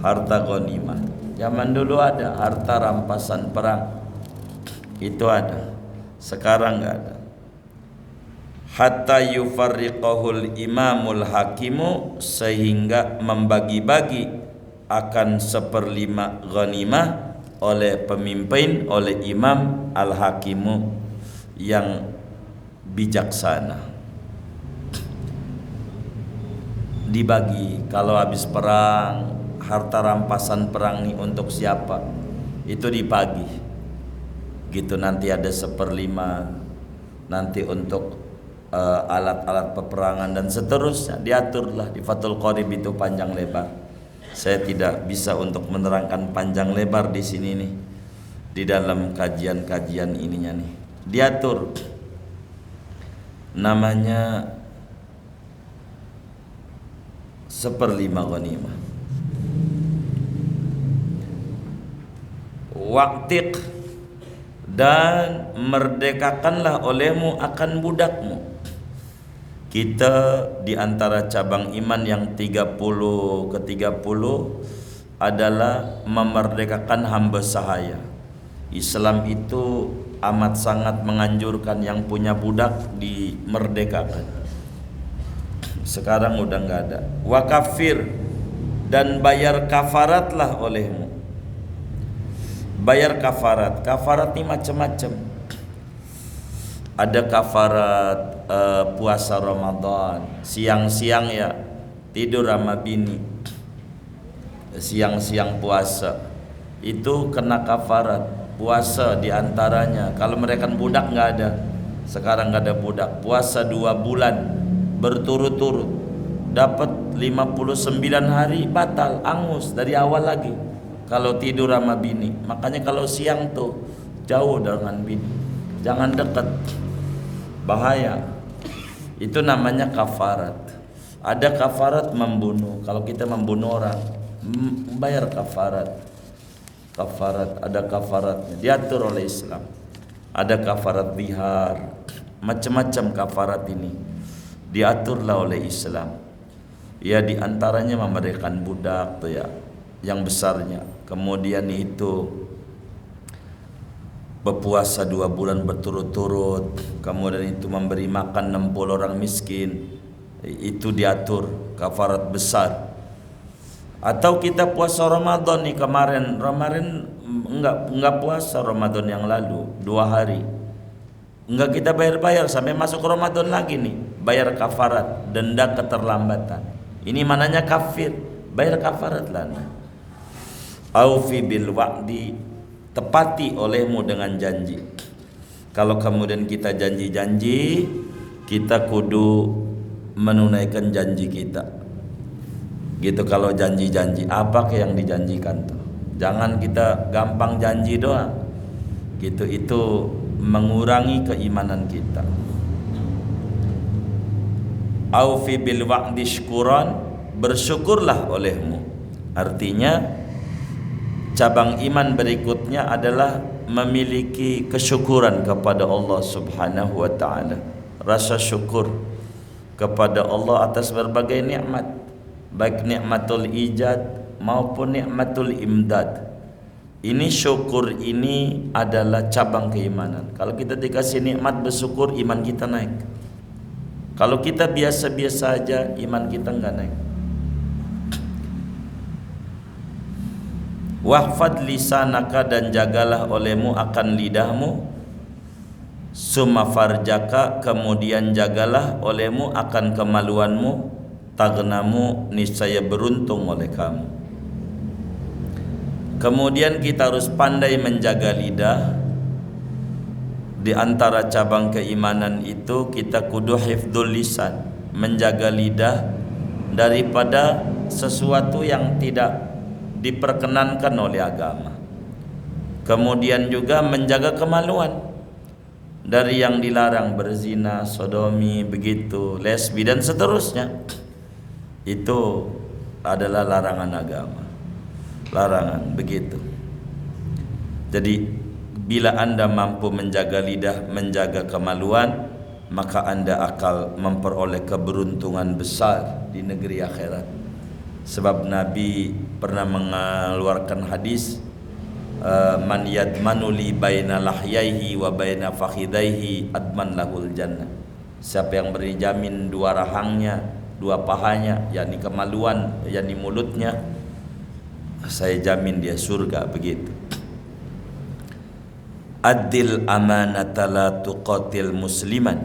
Speaker 1: harta ghanimah. Zaman dulu ada harta rampasan perang, itu ada. Sekarang nggak ada. Hatta yufarriqahul imamul hakimu, sehingga membagi-bagi akan 1/5 ghanimah oleh pemimpin, oleh imam al-hakimu yang bijaksana. Dibagi, kalau habis perang harta rampasan perang ini untuk siapa, itu di pagi gitu. Nanti ada 1/5 nanti untuk alat-alat peperangan dan seterusnya, diaturlah di Fathul Qorib itu panjang lebar. Saya tidak bisa untuk menerangkan panjang lebar di sini nih, di dalam kajian-kajian ininya nih diatur, namanya 1/5 ghanimah. Waqtiq, dan merdekakanlah olehmu akan budakmu. Kita di antara cabang iman yang 30 ke 30 adalah memerdekakan hamba sahaya. Islam itu amat sangat menganjurkan yang punya budak dimerdekakan. Sekarang udah nggak ada. Wa kafir, dan bayar kafaratlah olehmu. Bayar kafarat. Kafarat ini macam-macam. Ada kafarat puasa Ramadan, siang-siang ya tidur sama bini, siang-siang puasa, itu kena kafarat puasa diantaranya. Kalau mereka budak nggak ada, sekarang nggak ada budak, puasa 2 bulan berturut-turut, dapat 59 hari batal, angus dari awal lagi kalau tidur sama bini. Makanya kalau siang tuh jauh dengan bini, jangan dekat, bahaya. Itu namanya kafarat. Ada kafarat membunuh. Kalau kita membunuh orang, bayar kafarat. Kafarat, ada kafaratnya, diatur oleh Islam. Ada kafarat zihar, macam-macam kafarat ini diaturlah oleh Islam. Ya diantaranya memerdekakan budak tuh ya, yang besarnya. Kemudian itu berpuasa 2 bulan berturut-turut, kemudian itu memberi makan 60 orang miskin, itu diatur kafarat besar. Atau kita puasa Ramadan nih, kemarin enggak puasa Ramadan yang lalu 2 hari, enggak kita bayar sampai masuk Ramadan lagi nih, bayar kafarat, denda keterlambatan. Ini mananya kafir, bayar kafarat lah. Aufi bil wa'di, tepati olehmu dengan janji. Kalau kemudian kita janji-janji, kita kudu menunaikan janji kita. Gitu. Kalau janji-janji, apa yang dijanjikan tuh? Jangan kita gampang janji doang. Gitu, itu mengurangi keimanan kita. Aufi bil wa'di syukuran, bersyukurlah olehmu. Artinya cabang iman berikutnya adalah memiliki kesyukuran kepada Allah Subhanahu wa taala. Rasa syukur kepada Allah atas berbagai nikmat, baik nikmatul ijad maupun nikmatul imdad. Ini syukur ini adalah cabang keimanan. Kalau kita dikasih nikmat bersyukur, iman kita naik. Kalau kita biasa-biasa aja, iman kita enggak naik. Wahfad lisanaka, dan jagalah olehmu akan lidahmu. Summa farjaka, kemudian jagalah olehmu akan kemaluanmu. Tagnamu, niscaya beruntung oleh kamu. Kemudian kita harus pandai menjaga lidah. Di antara cabang keimanan itu kita kudu hifdzul lisan, menjaga lidah daripada sesuatu yang tidak diperkenankan oleh agama. Kemudian juga menjaga kemaluan dari yang dilarang, berzina, sodomi, begitu, lesbi dan seterusnya. Itu adalah larangan agama. Larangan begitu. Jadi bila Anda mampu menjaga lidah, menjaga kemaluan, maka Anda akan memperoleh keberuntungan besar di negeri akhirat. Sebab Nabi pernah mengeluarkan hadis, man yadmanu li baina lahyaihi wa baina fakhidaihi adman lahul jannah. Siapa yang beri jamin 2 rahangnya, 2 pahanya, yakni kemaluan, yakni mulutnya, saya jamin dia surga. Begitu. Addil amanata la tuqatil musliman.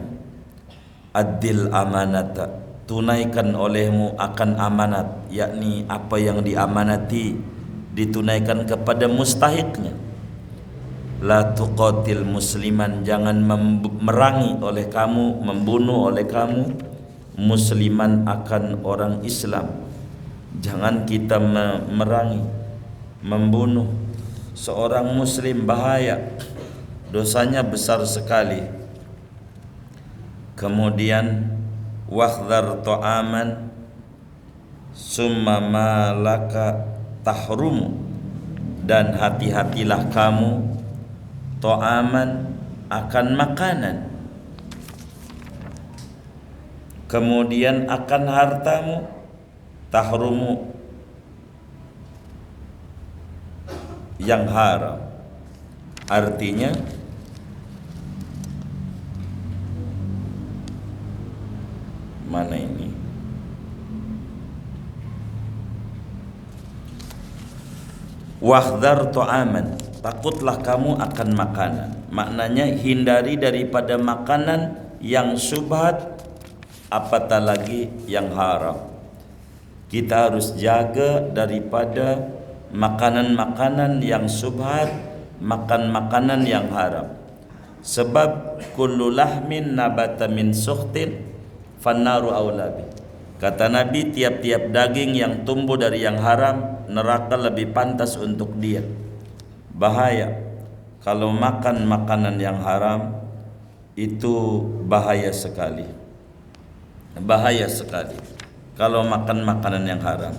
Speaker 1: Addil amanata, tunaikan olehmu akan amanat, yakni apa yang diamanati ditunaikan kepada mustahiknya. La tuqatil musliman, jangan memerangi oleh kamu, membunuh oleh kamu musliman akan orang Islam. Jangan kita memerangi, membunuh seorang muslim, bahaya, dosanya besar sekali. Kemudian wahdhar ta'aman summa malaka tahrumu, dan hati-hatilah kamu ta'aman akan makanan, kemudian akan hartamu, tahrumu yang haram. Artinya mana ini? Wahdhar ta'aman, takutlah kamu akan makanan. Maknanya hindari daripada makanan yang syubhat, apatah lagi yang haram. Kita harus jaga daripada makanan-makanan yang syubhat, makan makanan yang haram. Sebab kullu lahmin nabata min sukhtin fannaru aulabi. Kata Nabi, tiap-tiap daging yang tumbuh dari yang haram, neraka lebih pantas untuk dia. Bahaya kalau makan makanan yang haram, itu bahaya sekali. Bahaya sekali kalau makan makanan yang haram.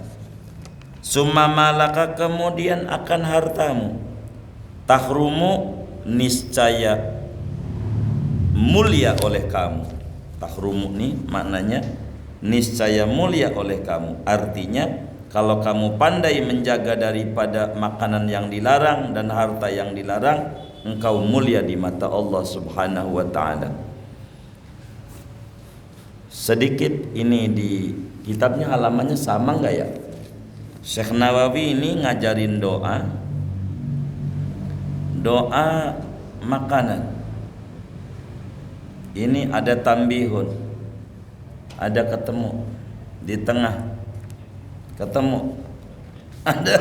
Speaker 1: Summa malaka, kemudian akan hartamu, tahrumu, niscaya mulia oleh kamu. Tahrumu ini maknanya niscaya mulia oleh kamu. Artinya kalau kamu pandai menjaga daripada makanan yang dilarang dan harta yang dilarang, engkau mulia di mata Allah Subhanahu wa ta'ala. Sedikit ini di kitabnya, halamannya sama enggak ya? Syekh Nawawi ini ngajarin doa makanan. Ini ada tambihun, ada ketemu di tengah, ketemu ada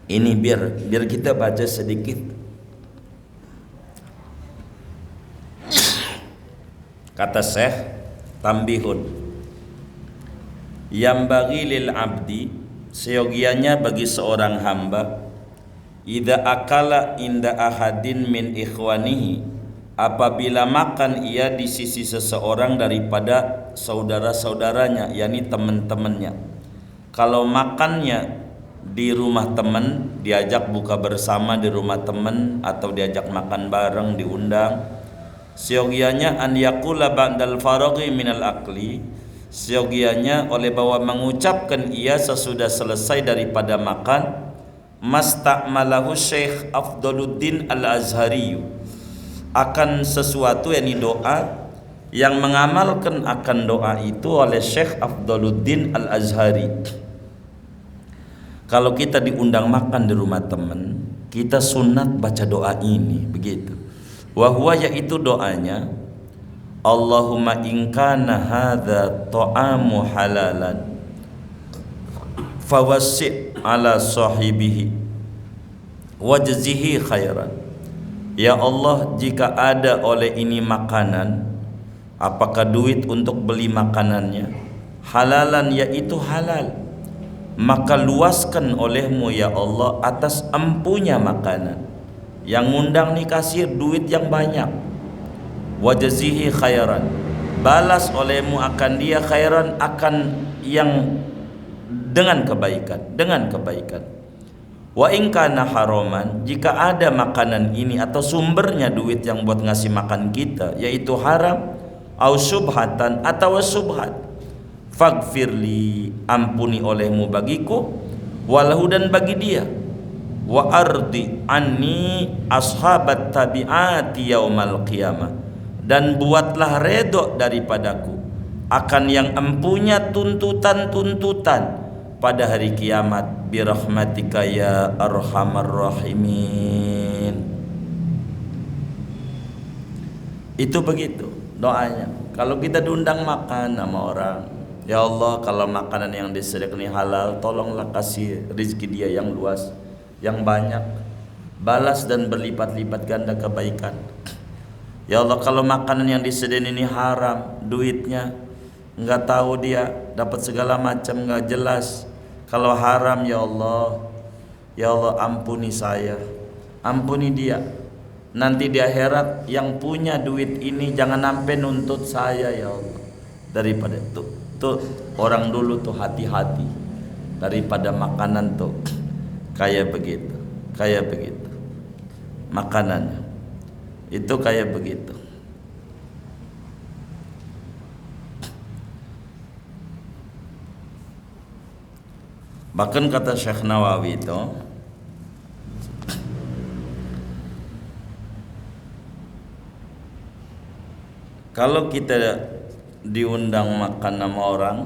Speaker 1: ini biar kita baca sedikit. Kata Syekh, tambihun, yang bagi lil abdi, seyogianya bagi seorang hamba, idza akala inda ahadin min ikhwanihi, apabila makan ia di sisi seseorang daripada saudara-saudaranya, yakni teman-temannya. Kalau makannya di rumah teman, diajak buka bersama di rumah teman, atau diajak makan bareng, diundang, seyogianya an yaqula ba'dal faraghi minal akli, seyogianya oleh bahwa mengucapkan ia sesudah selesai daripada makan, masta'malahu Syekh Afdaluddin Al-Azhari, akan sesuatu, yakni doa yang mengamalkan akan doa itu oleh Syekh Afdaluddin Al-Azhari. Kalau kita diundang makan di rumah teman, kita sunat baca doa ini, begitu. Wa huwa, yaitu doanya, Allahumma in kana hadza ta'amu halalan fawassi' ala sahibihi wajzihi khairan. Ya Allah, jika ada oleh ini makanan, apakah duit untuk beli makanannya, halalan, yaitu halal, maka luaskan olehmu ya Allah atas empunya makanan. Yang ngundang nih kasih duit yang banyak. Wajzihi khairan, balas olehmu akan dia khairan, akan yang dengan kebaikan, dengan kebaikan. Wa in kana haraman, jika ada makanan ini atau sumbernya duit yang buat ngasih makan kita yaitu haram, au subhatan, atau subhat, faghfirli, ampuni olehmu bagiku, walahu, dan bagi dia, wa ardi anni ashabat tabi'ati yaumal qiyamah, dan buatlah redok daripadaku akan yang empunya tuntutan-tuntutan pada hari kiamat, birahmatika ya arhamar rahimin. Itu begitu. doanya. Kalau kita diundang makan sama orang, ya Allah, kalau makanan yang disediakan ini halal, tolonglah kasih rezeki dia yang luas, yang banyak, balas dan berlipat-lipat ganda kebaikan. Ya Allah, kalau makanan yang disediakan ini haram, duitnya nggak tahu dia dapat segala macam nggak jelas. Kalau haram, ya Allah ampuni saya, ampuni dia. Nanti di akhirat yang punya duit ini jangan sampai nuntut saya, ya Allah. Daripada tuh orang dulu tuh hati-hati daripada makanan tuh kayak begitu makanannya itu kayak begitu. Bahkan kata Syekh Nawawi itu, kalau kita diundang makan sama orang,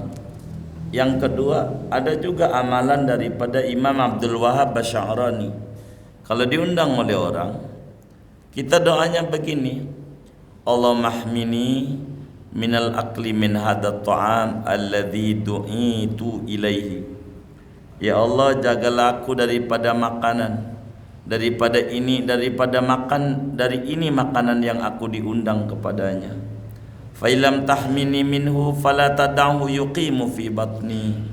Speaker 1: yang kedua ada juga amalan daripada Imam Abdul Wahab Asy'arani. Kalau diundang oleh orang, kita doanya begini, Allahumma mahmini minal akli min hadat ta'am alladhi du'itu ilaihi. Ya Allah, jagalah aku daripada makanan, daripada makan dari ini makanan yang aku diundang kepadanya. Fa illam tahmini minhu fala tad'hu yuqimu fi batni.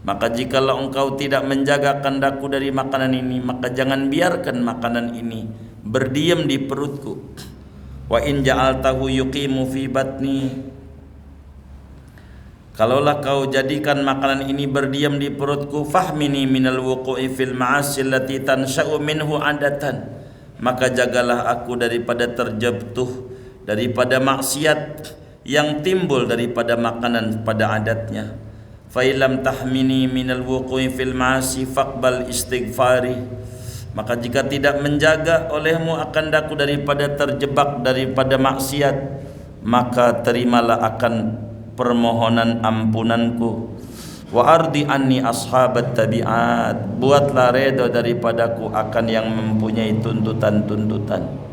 Speaker 1: Maka jikalau engkau tidak menjaga kehendakku dari makanan ini, maka jangan biarkan makanan ini berdiam di perutku. Wa in ja'altahu yuqimu fi batni, kalaulah kau jadikan makanan ini berdiam di perutku, fahmini minal wuqu'i fil ma'asi allati tansha'u minhu adatan, maka jagalah aku daripada terjatuh daripada maksiat yang timbul daripada makanan pada adatnya. Fa illam tahmini minal wuqu'i fil ma'asi faqbal istighfari, maka jika tidak menjaga olehmu akan daku daripada terjebak daripada maksiat, maka terimalah akan permohonan ampunanku. Wa ardi anni ashabat tabi'at, buatlah redha daripadaku akan yang mempunyai tuntutan-tuntutan.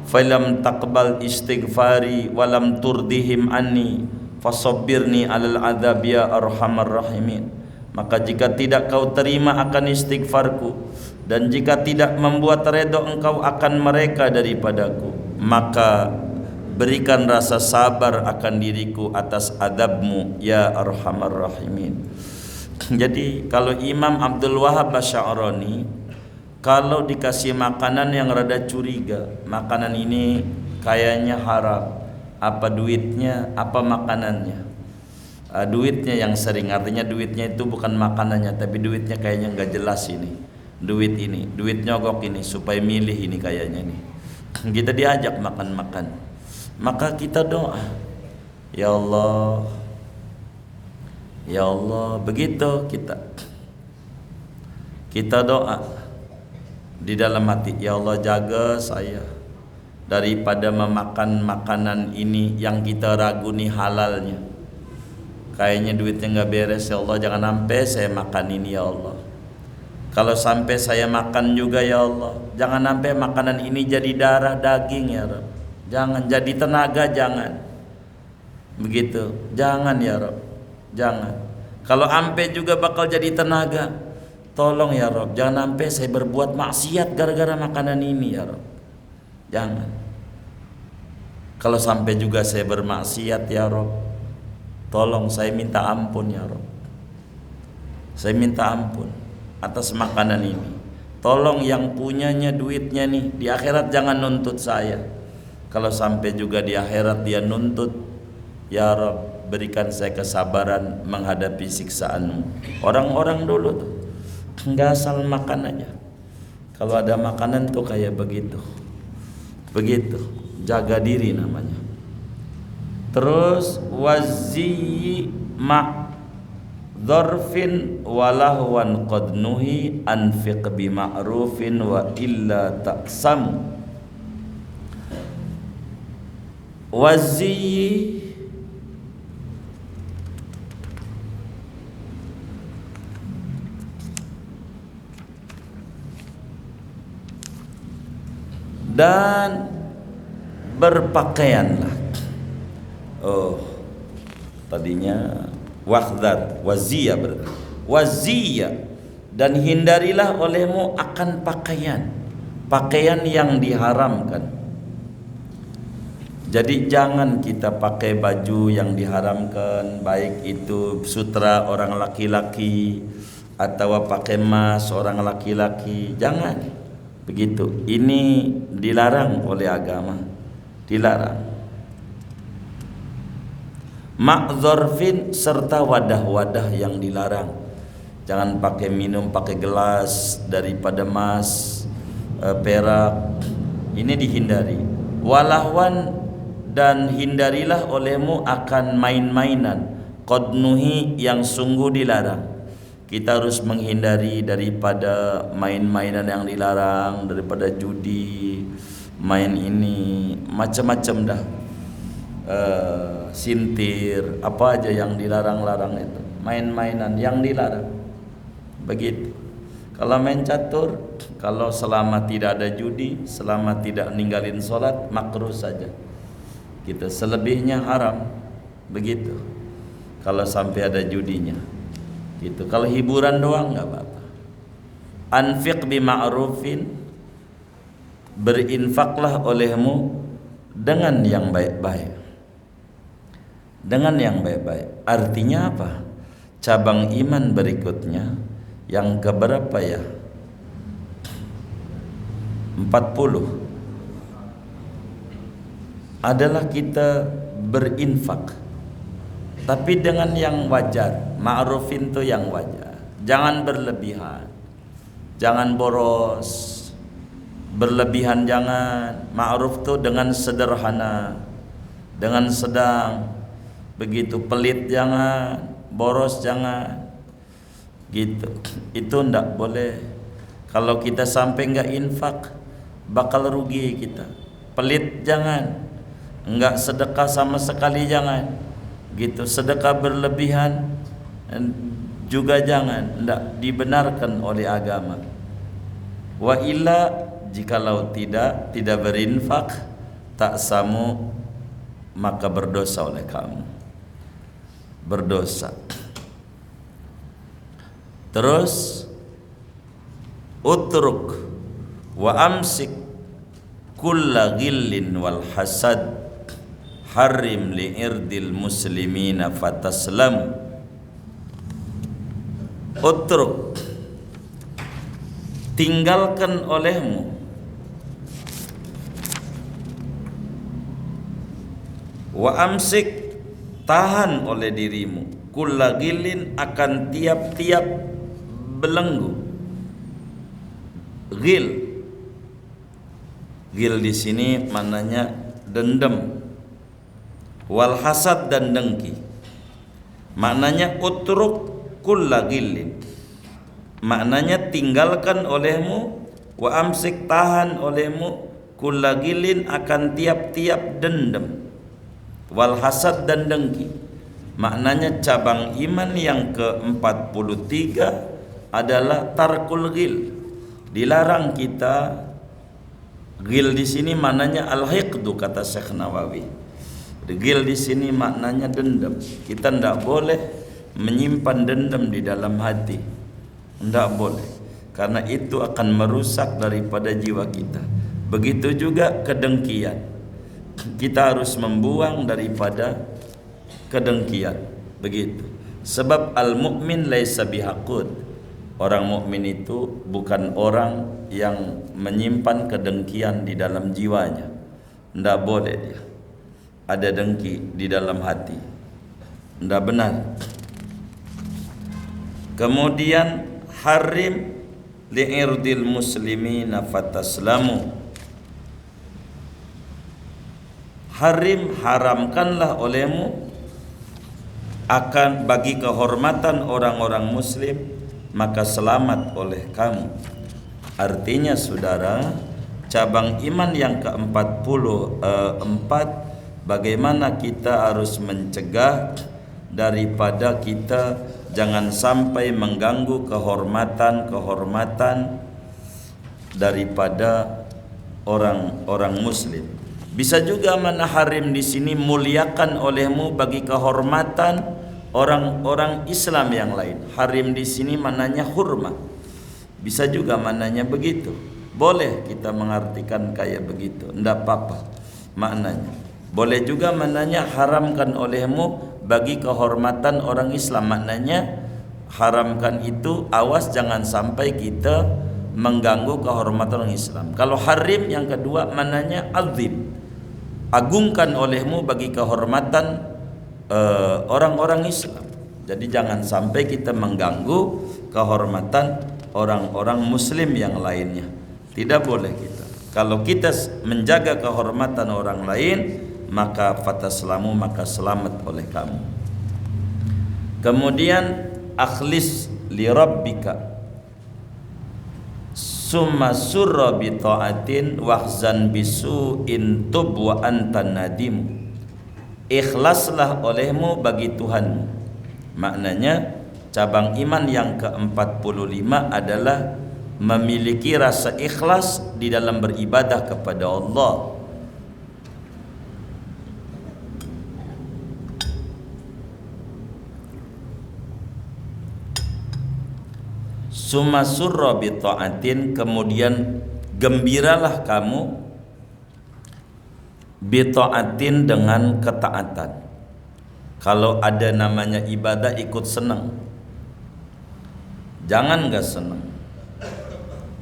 Speaker 1: Falam taqbal istighfari walam turdihim anni fasabbirni alal adzab ya arhamar rahimin, maka jika tidak kau terima akan istighfarku dan jika tidak membuat redha engkau akan mereka daripadaku, maka berikan rasa sabar akan diriku atas adabmu ya arhamar rahimin. Jadi kalau Imam Abdul Wahab Asy'arani kalau dikasih makanan yang rada curiga, makanan ini kayaknya haram, apa duitnya, apa makanannya, duitnya yang sering, artinya duitnya itu bukan makanannya tapi duitnya kayaknya nggak jelas ini, duit nyogok ini supaya milih ini kayaknya nih, kita diajak makan-makan, maka kita doa, ya Allah, ya Allah, begitu kita doa di dalam hati, ya Allah jaga saya daripada memakan makanan ini yang kita ragu nih halalnya, kayaknya duitnya nggak beres, ya Allah jangan sampai saya makan ini, ya Allah. Kalau sampai saya makan juga, ya Allah jangan sampai makanan ini jadi darah daging, ya Rabb, jangan jadi tenaga, jangan begitu, jangan ya Rabb, jangan. Kalau sampai juga bakal jadi tenaga, tolong ya Rabb jangan sampai saya berbuat maksiat gara-gara makanan ini, ya Rabb, jangan. Kalau sampai juga saya bermaksiat, ya Rabb, tolong saya minta ampun, ya Rabb, saya minta ampun atas makanan ini. Tolong yang punyanya duitnya nih di akhirat jangan nuntut saya. Kalau sampai juga di akhirat dia nuntut, ya Rabb berikan saya kesabaran menghadapi siksaanmu. Orang-orang dulu tuh nggak asal makan aja, kalau ada makanan tuh kayak begitu, jaga diri namanya. Terus wazi ma dzarfin walahwan qad nuhi anfiq bi ma'rufin wa illa taqsam. Wazi dan berpakaianlah Oh, tadinya wahdar, wazia berarti. Wazia, dan hindarilah olehmu akan pakaian yang diharamkan. Jadi jangan kita pakai baju yang diharamkan, baik itu sutra orang laki-laki atau pakai emas orang laki-laki, jangan begitu. Ini dilarang oleh agama, dilarang. Ma'dzarfin, serta wadah-wadah yang dilarang. Jangan pakai minum pakai gelas daripada emas, perak, ini dihindari. Walahwan, dan hindarilah olehmu akan main-mainan, qadnuhi, yang sungguh dilarang. Kita harus menghindari daripada main-mainan yang dilarang, daripada judi, main ini macam-macam dah, sintir, apa aja yang dilarang-larang itu, main-mainan yang dilarang. Begitu. Kalau main catur, kalau selama tidak ada judi, selama tidak ninggalin sholat, makruh saja. Gitu. Selebihnya haram. Begitu. Kalau sampai ada judinya. Gitu. Kalau hiburan doang enggak apa-apa. Anfiq bima'rufin, berinfaklah olehmu dengan yang baik-baik. Dengan yang baik-baik. Artinya apa? Cabang iman berikutnya yang keberapa ya? 40 adalah kita berinfak, tapi dengan yang wajar. Ma'rufin itu yang wajar, jangan berlebihan, jangan boros, berlebihan jangan. Ma'ruf itu dengan sederhana, dengan sedang, begitu. Pelit jangan, boros jangan, gitu. Itu ndak boleh. Kalau kita sampai nggak infak, bakal rugi kita. Pelit jangan, enggak sedekah sama sekali jangan, gitu. Sedekah berlebihan juga jangan, enggak dibenarkan oleh agama. Wa illa, jikalau tidak berinfak, tak samu, maka berdosa oleh kamu, berdosa. Terus utruk wa amsik kulla ghillin wal hasad, harim li'irdil muslimina fataslam. Utruk, tinggalkan olehmu, wa amsik, tahan oleh dirimu, kulla ghillin, akan tiap-tiap belenggu. Ghil, ghil di sini maknanya dendam. Wal hasad, dan dengki. Maknanya utruk kulla ghillin, maknanya tinggalkan olehmu, wa amsik, tahan olehmu, kulla ghillin, akan tiap-tiap dendam. Wal hasad, dan dengki. Maknanya cabang iman yang ke-43 adalah tarkul ghil. Dilarang kita. Ghil di sini maknanya al-hiqdu, kata Syekh Nawawi. Ghil di sini maknanya dendam. Kita tidak boleh menyimpan dendam di dalam hati, tidak boleh, karena itu akan merusak daripada jiwa kita. Begitu juga kedengkian, kita harus membuang daripada kedengkian. Begitu. Sebab al-mu'min laisa bihaqud, orang mukmin itu bukan orang yang menyimpan kedengkian di dalam jiwanya. Tidak boleh dia ada dengki di dalam hati, tidak benar. Kemudian harim li'irdil muslimina fataslamu, harim, haramkanlah olehmu akan bagi kehormatan orang-orang muslim, maka selamat oleh kamu. Artinya saudara, cabang iman yang ke-44, bagaimana kita harus mencegah daripada kita jangan sampai mengganggu kehormatan daripada orang-orang muslim. Bisa juga makna harim di sini muliakan olehmu bagi kehormatan orang-orang Islam yang lain. Harim di sini maknanya hurma. Bisa juga maknanya begitu. Boleh kita mengartikan kayak begitu, enggak apa-apa maknanya. Boleh juga maknanya haramkan olehmu bagi kehormatan orang Islam. Maknanya haramkan itu awas jangan sampai kita mengganggu kehormatan orang Islam. Kalau harim yang kedua maknanya azim, agungkan olehmu bagi kehormatan orang-orang Islam. Jadi jangan sampai kita mengganggu kehormatan orang-orang Muslim yang lainnya. Tidak boleh kita. Kalau kita menjaga kehormatan orang lain, maka fataslamu, maka selamat oleh kamu. Kemudian akhlis li rabbika summa surra bi ta'atin wahzan bisu'in tub wa anta nadim. Ikhlaslah olehmu bagi Tuhanmu. Maknanya cabang iman yang ke-45 adalah memiliki rasa ikhlas di dalam beribadah kepada Allah. Summa surra bi ta'atin, kemudian gembiralah kamu bi ta'atin dengan ketaatan. Kalau ada namanya ibadah ikut senang, jangan gak senang.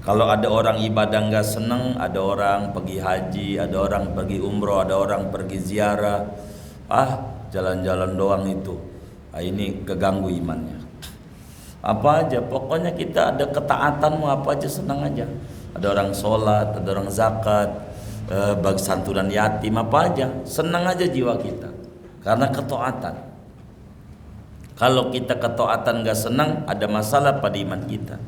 Speaker 1: Kalau ada orang ibadah nggak senang, ada orang pergi haji, ada orang pergi umroh, ada orang pergi ziarah, jalan-jalan doang itu, ini keganggu imannya. Apa aja, pokoknya kita ada ketaatanmu apa aja senang aja. Ada orang sholat, ada orang zakat, bagi santunan yatim, apa aja, senang aja jiwa kita karena ketaatan. Kalau kita ketaatan nggak senang, ada masalah pada iman kita.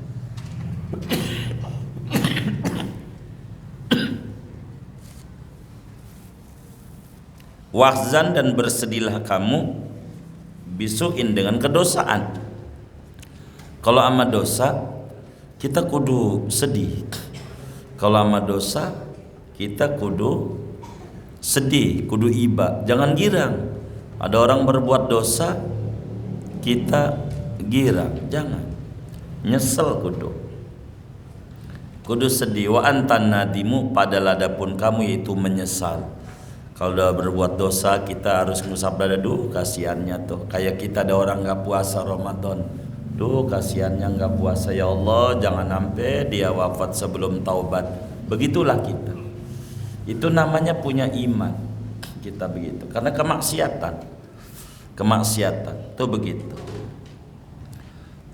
Speaker 1: Wahzan, dan bersedihlah kamu bisuin dengan kedosaan. Kalau ama dosa kita kudu sedih. Kalau ama dosa kita kudu sedih, kudu iba. Jangan girang. Ada orang berbuat dosa kita girang, jangan. Nyesel kudu sedih. Wa antan nadimu, padahal adapun kamu yaitu menyesal. Kalau udah berbuat dosa kita harus ngusap dada, kasihannya tuh. Kayak kita ada orang nggak puasa Ramadan, kasihannya nggak puasa, ya Allah jangan sampai dia wafat sebelum taubat. Begitulah kita. Itu namanya punya iman. Kita begitu. Karena kemaksiatan tuh begitu.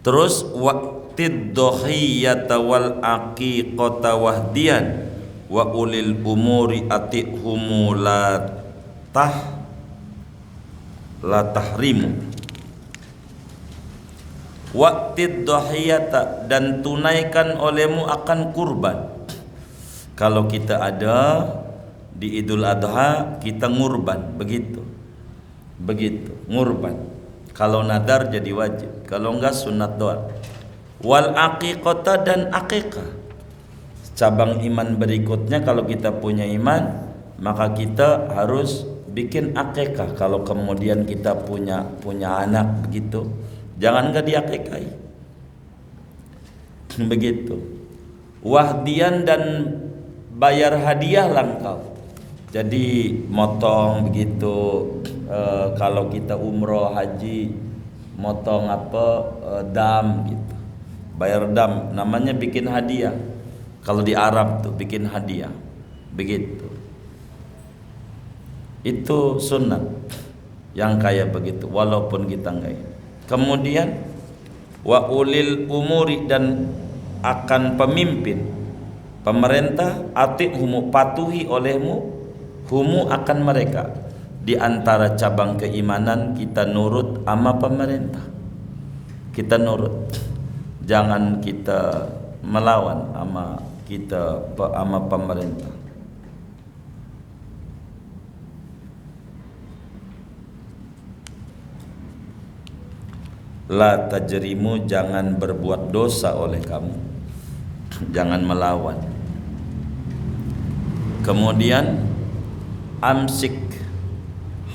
Speaker 1: Terus waqtid dhahiyata wal aqiqata wahdiyan wa ulil umuri atihumu la tahrimu. Waqtid dhahiyata, dan tunaikan olehmu akan kurban. Kalau kita ada di Idul Adha kita ngurban, begitu ngurban. Kalau nadar jadi wajib, kalau enggak sunat doang. Wal aqiqata, dan aqiqah. Cabang iman berikutnya, kalau kita punya iman maka kita harus bikin akikah. Kalau kemudian kita punya anak begitu, jangan nggak diakikahi. Begitu. Wahdian, dan bayar hadiah langkau. Jadi motong begitu. Kalau kita umroh haji motong dam gitu. Bayar dam, namanya bikin hadiah. Kalau di Arab tuh bikin hadiah, begitu. Itu sunat yang kayak begitu, walaupun kita enggak. Kemudian wa ulil umuri, dan akan pemimpin pemerintah atihumu, patuhi olehmu humu akan mereka. Di antara cabang keimanan kita nurut ama pemerintah, kita nurut, jangan kita melawan ama pemerintah. La tajrimu, jangan berbuat dosa oleh kamu, jangan melawan. Kemudian amsik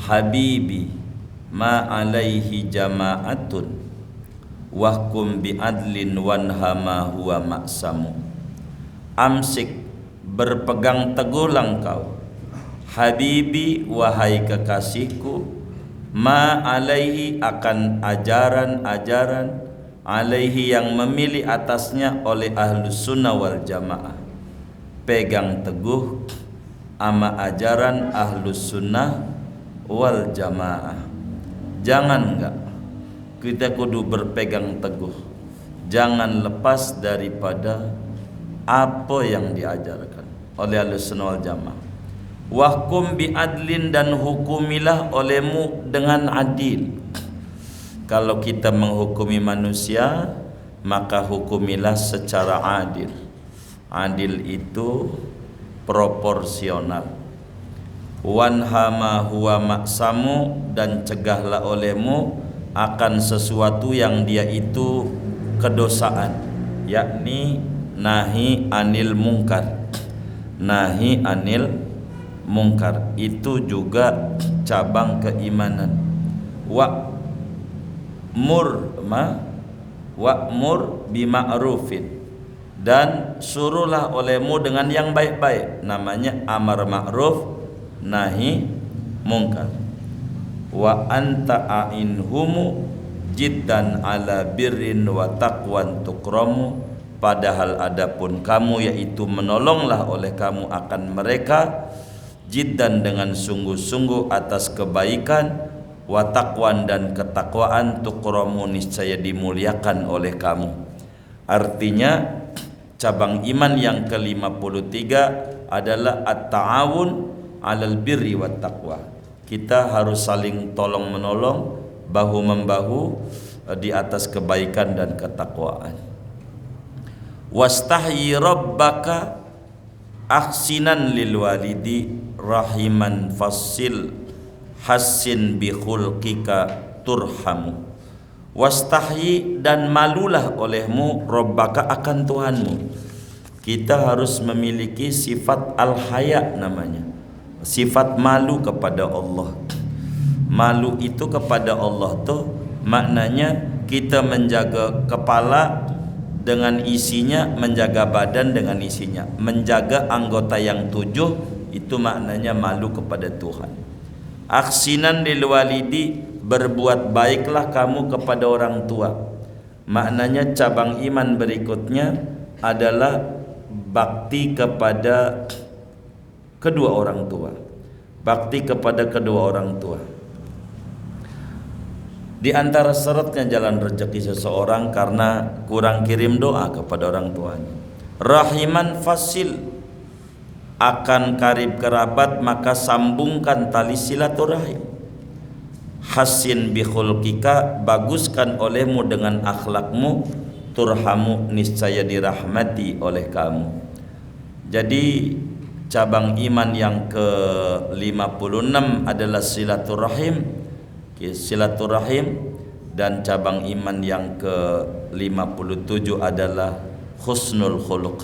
Speaker 1: habibi ma alaihi jama'atun wahkum bi'adlin wanhama huwa maksamu. Amsik, berpegang teguhlah engkau, habibi wahai kekasihku, ma alaihi akan ajaran-ajaran, alaihi yang memilih atasnya oleh ahlus sunnah wal jamaah. Pegang teguh ama ajaran ahlus sunnah wal jamaah. Jangan enggak, kita kudu berpegang teguh, jangan lepas daripada apa yang diajarkan oleh ahlus sunnah wal jamaah. Wahkum bi'adlin, dan hukumilah olehmu dengan adil. Kalau kita menghukumi manusia, maka hukumilah secara adil. Adil itu proporsional. Wanhama huwa maksamu, dan cegahlah olehmu akan sesuatu yang dia itu kedosaan, yakni nahi anil mungkar. Nahi anil mungkar itu juga cabang keimanan. Wa'mur bima'rufin, dan suruhlah olehmu dengan yang baik-baik, namanya amar ma'ruf nahi mungkar. Wa anta a'inhumu jiddan ala birrin wa taqwan tukramu, padahal adapun kamu yaitu menolonglah oleh kamu akan mereka, jiddan dengan sungguh-sungguh atas kebaikan, wa taqwan dan ketakwaan, tukramu niscaya dimuliakan oleh kamu. Artinya cabang iman yang ke-53 adalah at-ta'awun 'alal birri wat taqwa. Kita harus saling tolong menolong, bahu membahu di atas kebaikan dan ketakwaan. Wastahyi rabbaka ahsinan lil walidi rahiman fasil hassin bi khulqika turhamu. Wastahyi, dan malulah olehmu, rabbaka akan Tuhanmu. Kita harus memiliki sifat al-haya namanya, sifat malu kepada Allah. Malu itu kepada Allah tuh maknanya kita menjaga kepala dengan isinya, menjaga badan dengan isinya, menjaga anggota yang 7, itu maknanya malu kepada Tuhan. Aksinan lil walidi, berbuat baiklah kamu kepada orang tua. Maknanya cabang iman berikutnya adalah bakti kepada kedua orang tua. Bakti kepada kedua orang tua. Di antara syaratnya jalan rezeki seseorang karena kurang kirim doa kepada orang tuanya. Rahiman fasil, akan karib kerabat maka sambungkan tali silaturahim. Hasin bi khulqika, baguskan olehmu dengan akhlakmu, turhamu niscaya dirahmati oleh kamu. Jadi cabang iman yang ke-56 adalah silaturahim. Silaturahim, dan cabang iman yang ke-57 adalah husnul khuluq,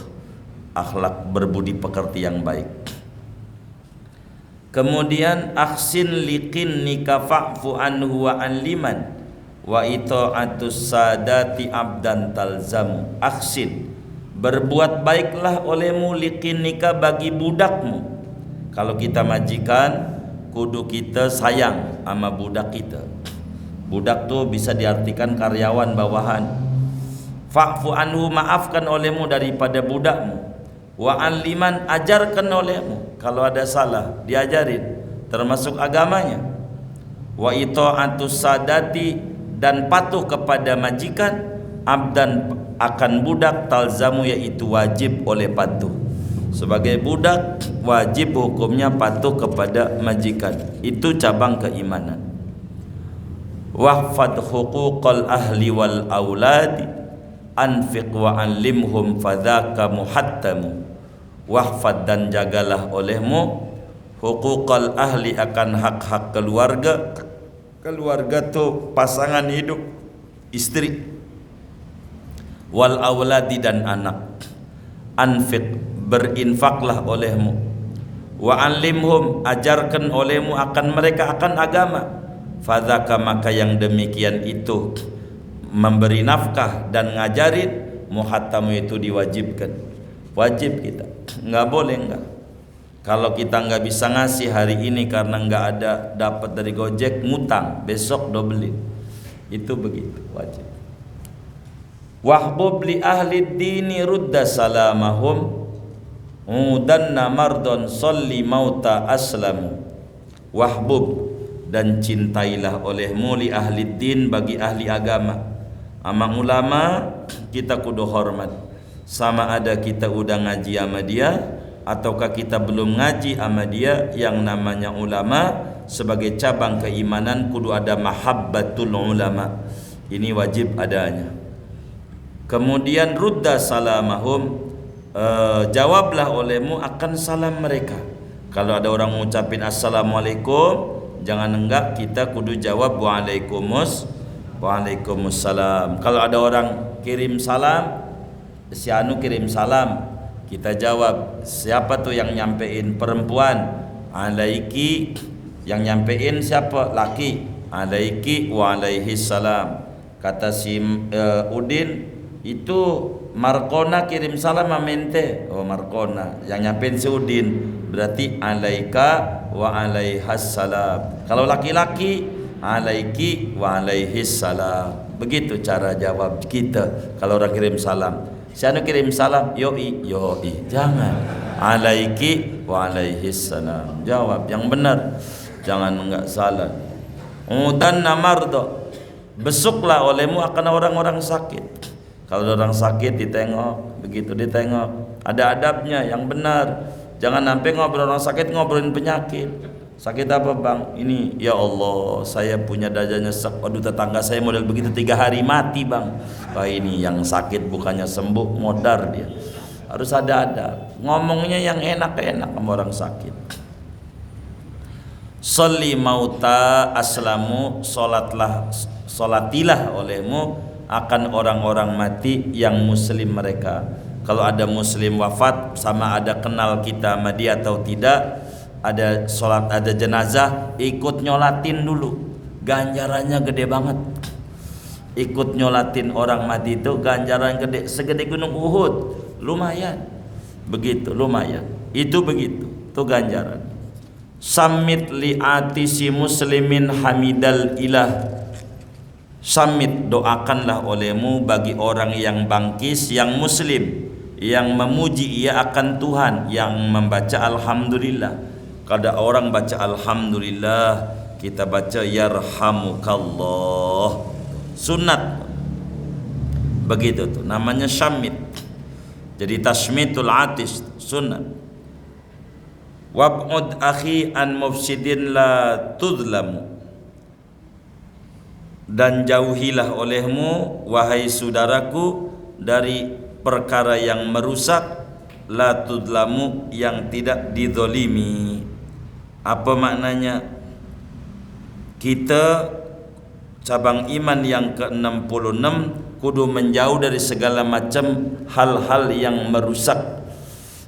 Speaker 1: akhlak berbudi pekerti yang baik. Kemudian ahsin liqinnika fa'fu anhu wa an liman wa ita'atus sadati abdan talzamu. Ahsin, berbuat baiklah olehmu, liqinnika bagi budakmu. Kalau kita majikan, kudu kita sayang sama budak kita. Budak tuh bisa diartikan karyawan bawahan. Fa'fu anhu, maafkan olehmu daripada budakmu. Wa aliman, ajarkan olehmu, kalau ada salah diajarin, termasuk agamanya. Wa ita'atus sadati, dan patuh kepada majikan, abdan akan budak, talzamu yaitu wajib oleh patuh. Sebagai budak wajib hukumnya patuh kepada majikan. Itu cabang keimanan. Wahfad huquqal ahli wal auladi anfiq wa alimhum fadzaka muhattamu. Wahfad, dan jagalah olehmu huquqal ahli, akan hak-hak keluarga. Keluarga tuh pasangan hidup, istri, wal auladi, dan anak. Anfiq, berinfaklah olehmu, Wa alimhum, ajarkan olehmu akan mereka akan agama. Fadzaka, maka yang demikian itu memberi nafkah dan ngajarin, muhattamu itu diwajibkan. Wajib kita, nggak boleh enggak. Kalau kita nggak bisa ngasih hari ini karena nggak ada dapat dari Gojek, ngutang, besok dobelin. Itu begitu, wajib. Wahbub li ahli dini rudda salamahum udanna mardon solli mauta aslamu. Wahbub, dan cintailah olehmu li ahli din, bagi ahli agama. Amang ulama kita kudu hormat, sama ada kita udah ngaji sama dia ataukah kita belum ngaji sama dia. Yang namanya ulama sebagai cabang keimanan kudu ada mahabbatul ulama, ini wajib adanya. Kemudian rudda salamahum, jawablah olehmu akan salam mereka. Kalau ada orang mengucapin assalamualaikum, jangan enggak, kita kudu jawab waalaikumsalam. Kalau ada orang kirim salam, si anu kirim salam, kita jawab. Siapa tuh yang nyampein? Perempuan, alaiki. Yang nyampein siapa? Laki, alaiki wa alaihis salam. Kata si Udin, itu Markona kirim salam amente. Oh, Markona. Yang nyampein si Udin, berarti alaika wa alaihas salam. Kalau laki-laki, alaiki wa alaihis salam. Begitu cara jawab kita kalau orang kirim salam. Si anu kirim salam, yoi, jangan alaiki wa alaihis salam. Jawab yang benar, jangan enggak salah. Dan namardo, besuklah olehmu akan orang-orang sakit. Kalau orang sakit ditengok, begitu ditengok, ada adabnya yang benar. Jangan sampai ngobrol orang sakit ngobrolin penyakit. Sakit apa bang? Ini, ya Allah, saya punya dada nyesek. Waduh, tetangga saya model begitu 3 hari mati bang. Wah, ini yang sakit bukannya sembuh, modar dia. Harus ada adab. Ngomongnya yang enak-enak sama orang sakit. Sholli mauta aslamu, solatilah olehmu akan orang-orang mati yang muslim mereka. Kalau ada muslim wafat, sama ada kenal kita sama dia atau tidak, ada sholat, ada jenazah, ikut nyolatin dulu, ganjarannya gede banget. Ikut nyolatin orang mati itu ganjaran gede, segede gunung Uhud, lumayan. Begitu, lumayan. Itu begitu, itu ganjaran. Samit li'ati si muslimin hamidal ilah. Samit, doakanlah olehmu bagi orang yang bangkis, yang muslim, yang memuji ia akan Tuhan, yang membaca alhamdulillah. Kada orang baca alhamdulillah, kita baca yarhamukallah, sunat. Begitu tuh namanya syamit. Jadi tasmitul atis, sunat. Wab'ud akhi an mufsidin la tudlamu, dan jauhilah olehmu wahai saudaraku dari perkara yang merusak, la tudlamu, yang tidak dizalimi. Apa maknanya? Kita cabang iman yang ke-66 kudu menjauh dari segala macam hal-hal yang merusak.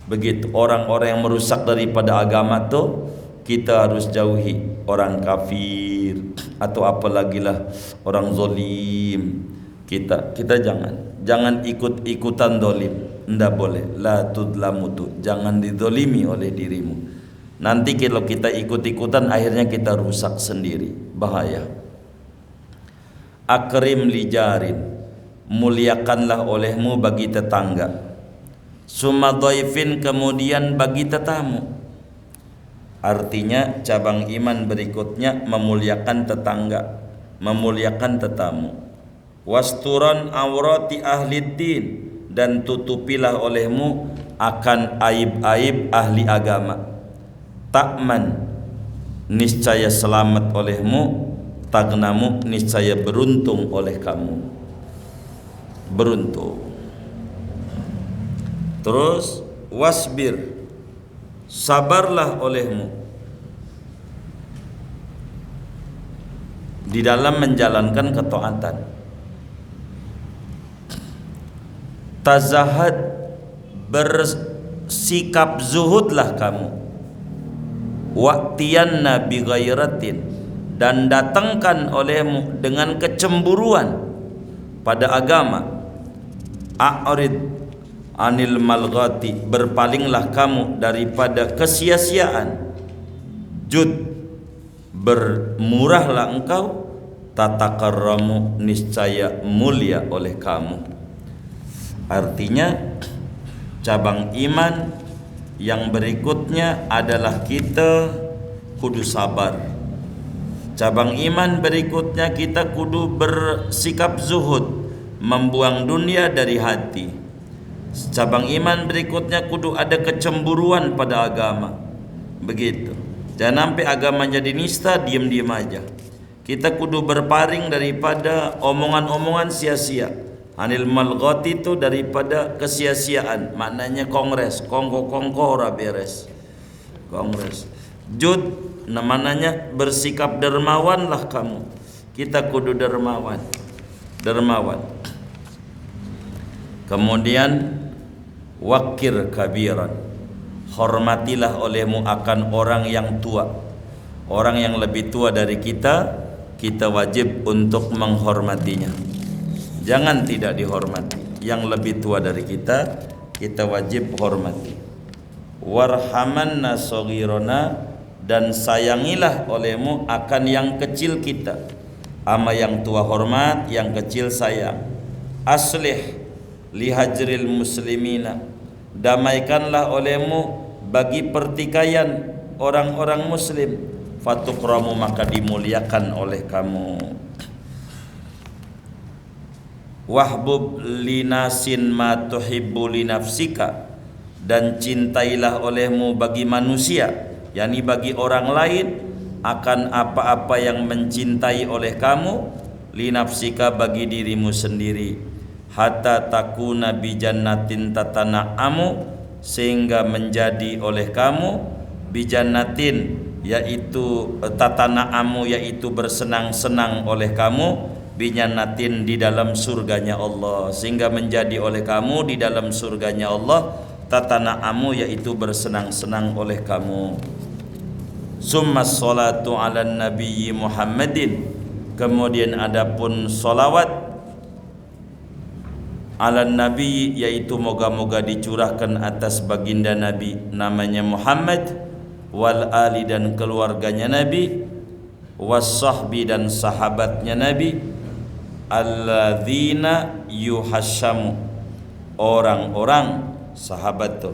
Speaker 1: Begitu, orang-orang yang merusak daripada agama tuh kita harus jauhi. Orang kafir atau apalagi lah orang zolim, kita jangan ikut-ikutan dolim, ndak boleh. La tudlamu tuh, jangan didolimi oleh dirimu. Nanti kalau kita ikut-ikutan akhirnya kita rusak sendiri, bahaya. Akrim lijarin, muliakanlah olehmu bagi tetangga. Summa dhaifin, kemudian bagi tetamu. Artinya cabang iman berikutnya memuliakan tetangga, memuliakan tetamu. Wasturan awrati ahli din, dan tutupilah olehmu akan aib-aib ahli agama. Takman, niscaya selamat olehmu. Tagnamu, niscaya beruntung oleh kamu. Beruntung. Terus wasbir, sabarlah olehmu di dalam menjalankan ketaatan. Tazahad, bersikap zuhudlah kamu. waqtiyanna bi ghairatin, dan datangkan olehmu dengan kecemburuan pada agama. A'rid anil malghati, berpalinglah kamu daripada kesia-siaan. Jud, bermurahlah engkau. Tatakarramu, niscaya mulia oleh kamu. Artinya cabang iman yang berikutnya adalah kita kudu sabar. Cabang iman berikutnya kita kudu bersikap zuhud, membuang dunia dari hati. Cabang iman berikutnya kudu ada kecemburuan pada agama. Begitu. Jangan sampai agama jadi nista, diam-diam aja. Kita kudu berpaling daripada omongan-omongan sia-sia. Anil malghati itu daripada kesia-siaan. Maknanya kongres, kongko-kongko ora beres. Kongres. Jud, namanya bersikap dermawanlah kamu. Kita kudu dermawan. Dermawan. Kemudian wakir kabiran, hormatilah olehmu akan orang yang tua. Orang yang lebih tua dari kita, kita wajib untuk menghormatinya. Jangan tidak dihormati. Yang lebih tua dari kita, kita wajib hormati. Warhamanna saghirana, dan sayangilah olehmu akan yang kecil kita. Ama yang tua hormat, yang kecil sayang. Aslih lihajril muslimina, damaikanlah olehmu bagi pertikaian orang-orang muslim. Fatukramu, maka dimuliakan oleh kamu. Wahbub linasin ma tuhibbu linafsika, dan cintailah olehmu bagi manusia, yakni bagi orang lain, akan apa-apa yang mencintai oleh kamu, linafsika, bagi dirimu sendiri. Hatta takuna bi jannatin tatana'amu, sehingga menjadi oleh kamu bijannatin, yaitu tatana'amu, yaitu bersenang-senang oleh kamu, bijannatin, di dalam surganya Allah, sehingga menjadi oleh kamu di dalam surganya Allah, tatana'amu, yaitu bersenang-senang oleh kamu. Summa salatu ala nabiyyi Muhammadin, kemudian adapun salawat ala nabi, yaitu moga-moga dicurahkan atas baginda Nabi namanya Muhammad, wal ali, dan keluarganya Nabi, was sahbi, dan sahabatnya Nabi, alladzina yuhasyamu, orang-orang sahabat tu,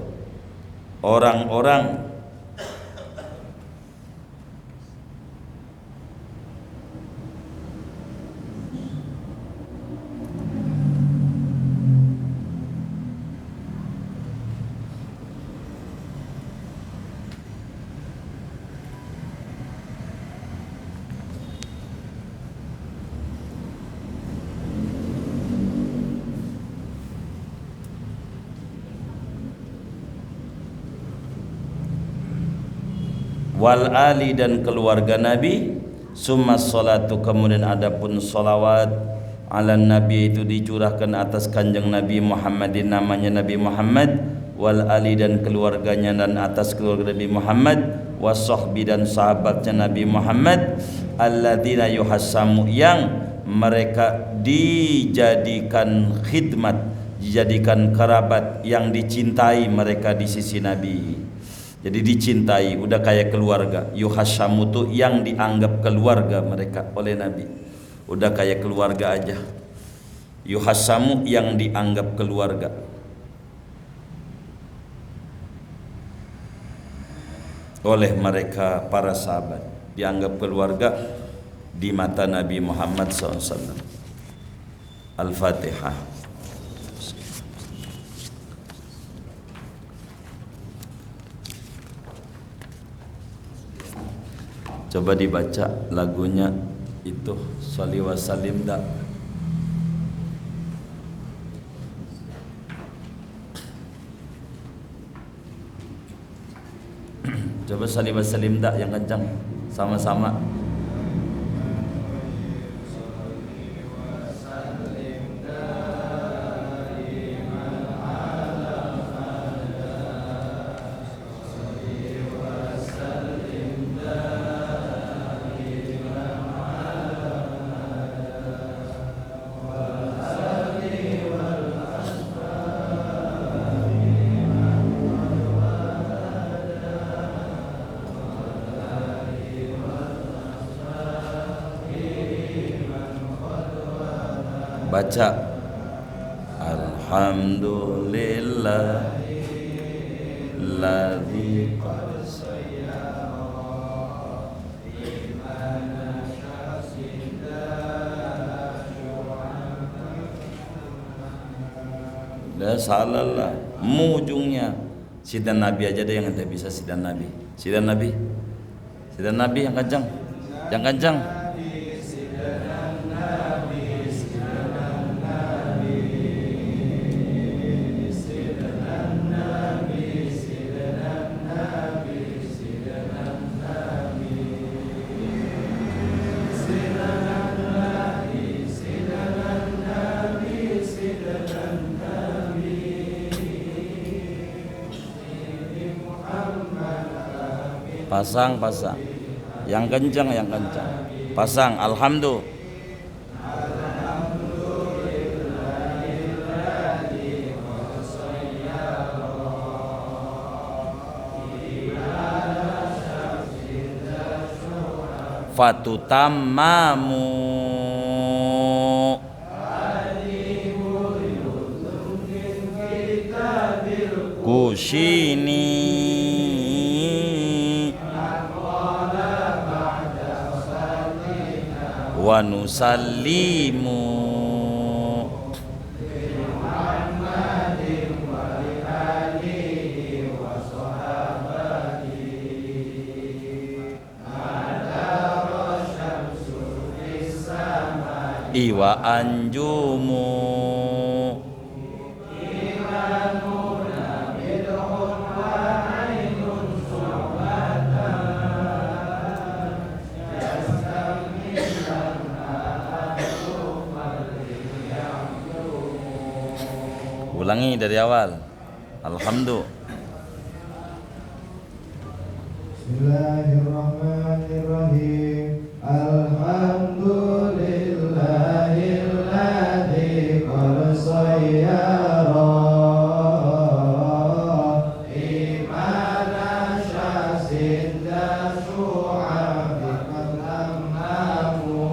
Speaker 1: orang-orang wal ali, dan keluarga Nabi. Summa salatu, kemudian adapun salawat ala nabi, itu dicurahkan atas kanjeng Nabi Muhammadin, namanya Nabi Muhammad, wal ali, dan keluarganya, dan atas keluarga Nabi Muhammad, was sahbi, dan sahabatnya Nabi Muhammad, alladzina yuhassamu, yang mereka dijadikan khidmat, dijadikan kerabat, yang dicintai mereka di sisi Nabi. Jadi dicintai, udah kayak keluarga. Yuhasyamu tu yang dianggap keluarga mereka oleh Nabi, udah kayak keluarga aja. Yuhasyamu yang dianggap keluarga oleh mereka para sahabat, dianggap keluarga di mata Nabi Muhammad SAW. Al-Fatihah. Coba dibaca lagunya itu, Sholli wa Sallim dak. Coba Sholli wa Sallim dak yang kencang, sama-sama. Baca Alhamdulillah ladzi qad dah salah lah, ujungnya sidan Nabi aja deh yang tidak bisa sidan Nabi. Sidan Nabi yang kencang, yang kencang. Pasang, yang kencang, pasang. Alhamdulillah. Fatutamamu kushini wa nusallimu iwa anjumu ulangi dari awal. Alhamdulillah.
Speaker 2: Bismillahirrahmanirrahim. Alhamdulillahilladzi qad sayyara imana syasin dan syu'abi qadamamu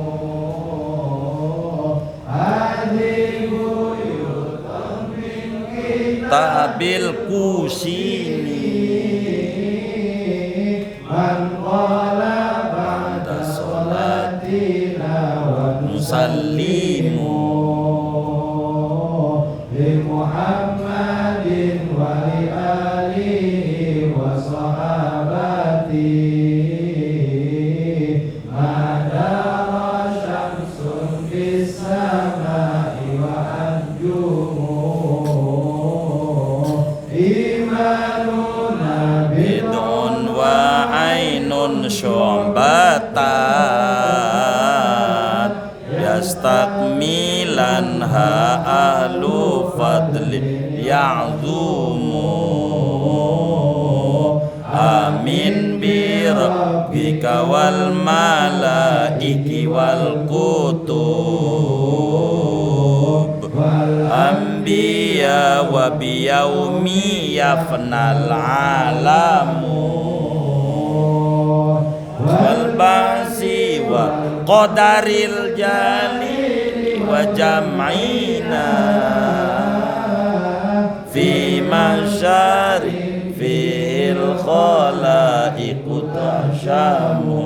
Speaker 1: tabil kusini
Speaker 2: man qala ba'da sholatina wa
Speaker 1: nusallimu
Speaker 2: li Muhammadin wa li alihi wa sahabati madara syamsun fis samai wa anjumu
Speaker 1: bid'un wa ainun syu'batan yastakmilan ha ahlu fadli ya'zumu amin bi rabbika wal malaiki wal kutub anbiya wa biyaumi yafnal alamu wal ba'si wa qadaril jalili wa jam'ina fi masyari fil khalaiqu tashamu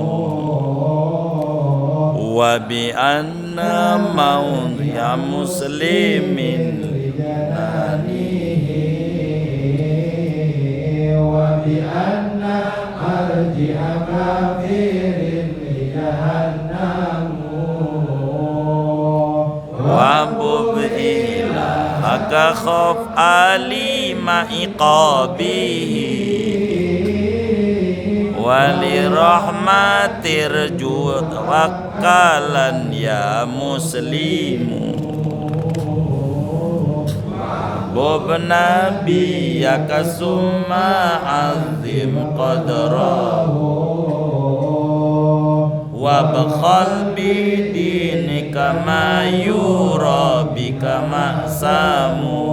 Speaker 1: wa bi anna mawdi'a muslimin
Speaker 2: wa bi anna marji'a kafirin li jahannamu
Speaker 1: wa bub ilahaka khaf alima iqabihi wali rahmatir jud wakalan ya muslimu bob nabi ya kasumma azim qadrahu wa bakhal bidinika ma yura bika ma'samu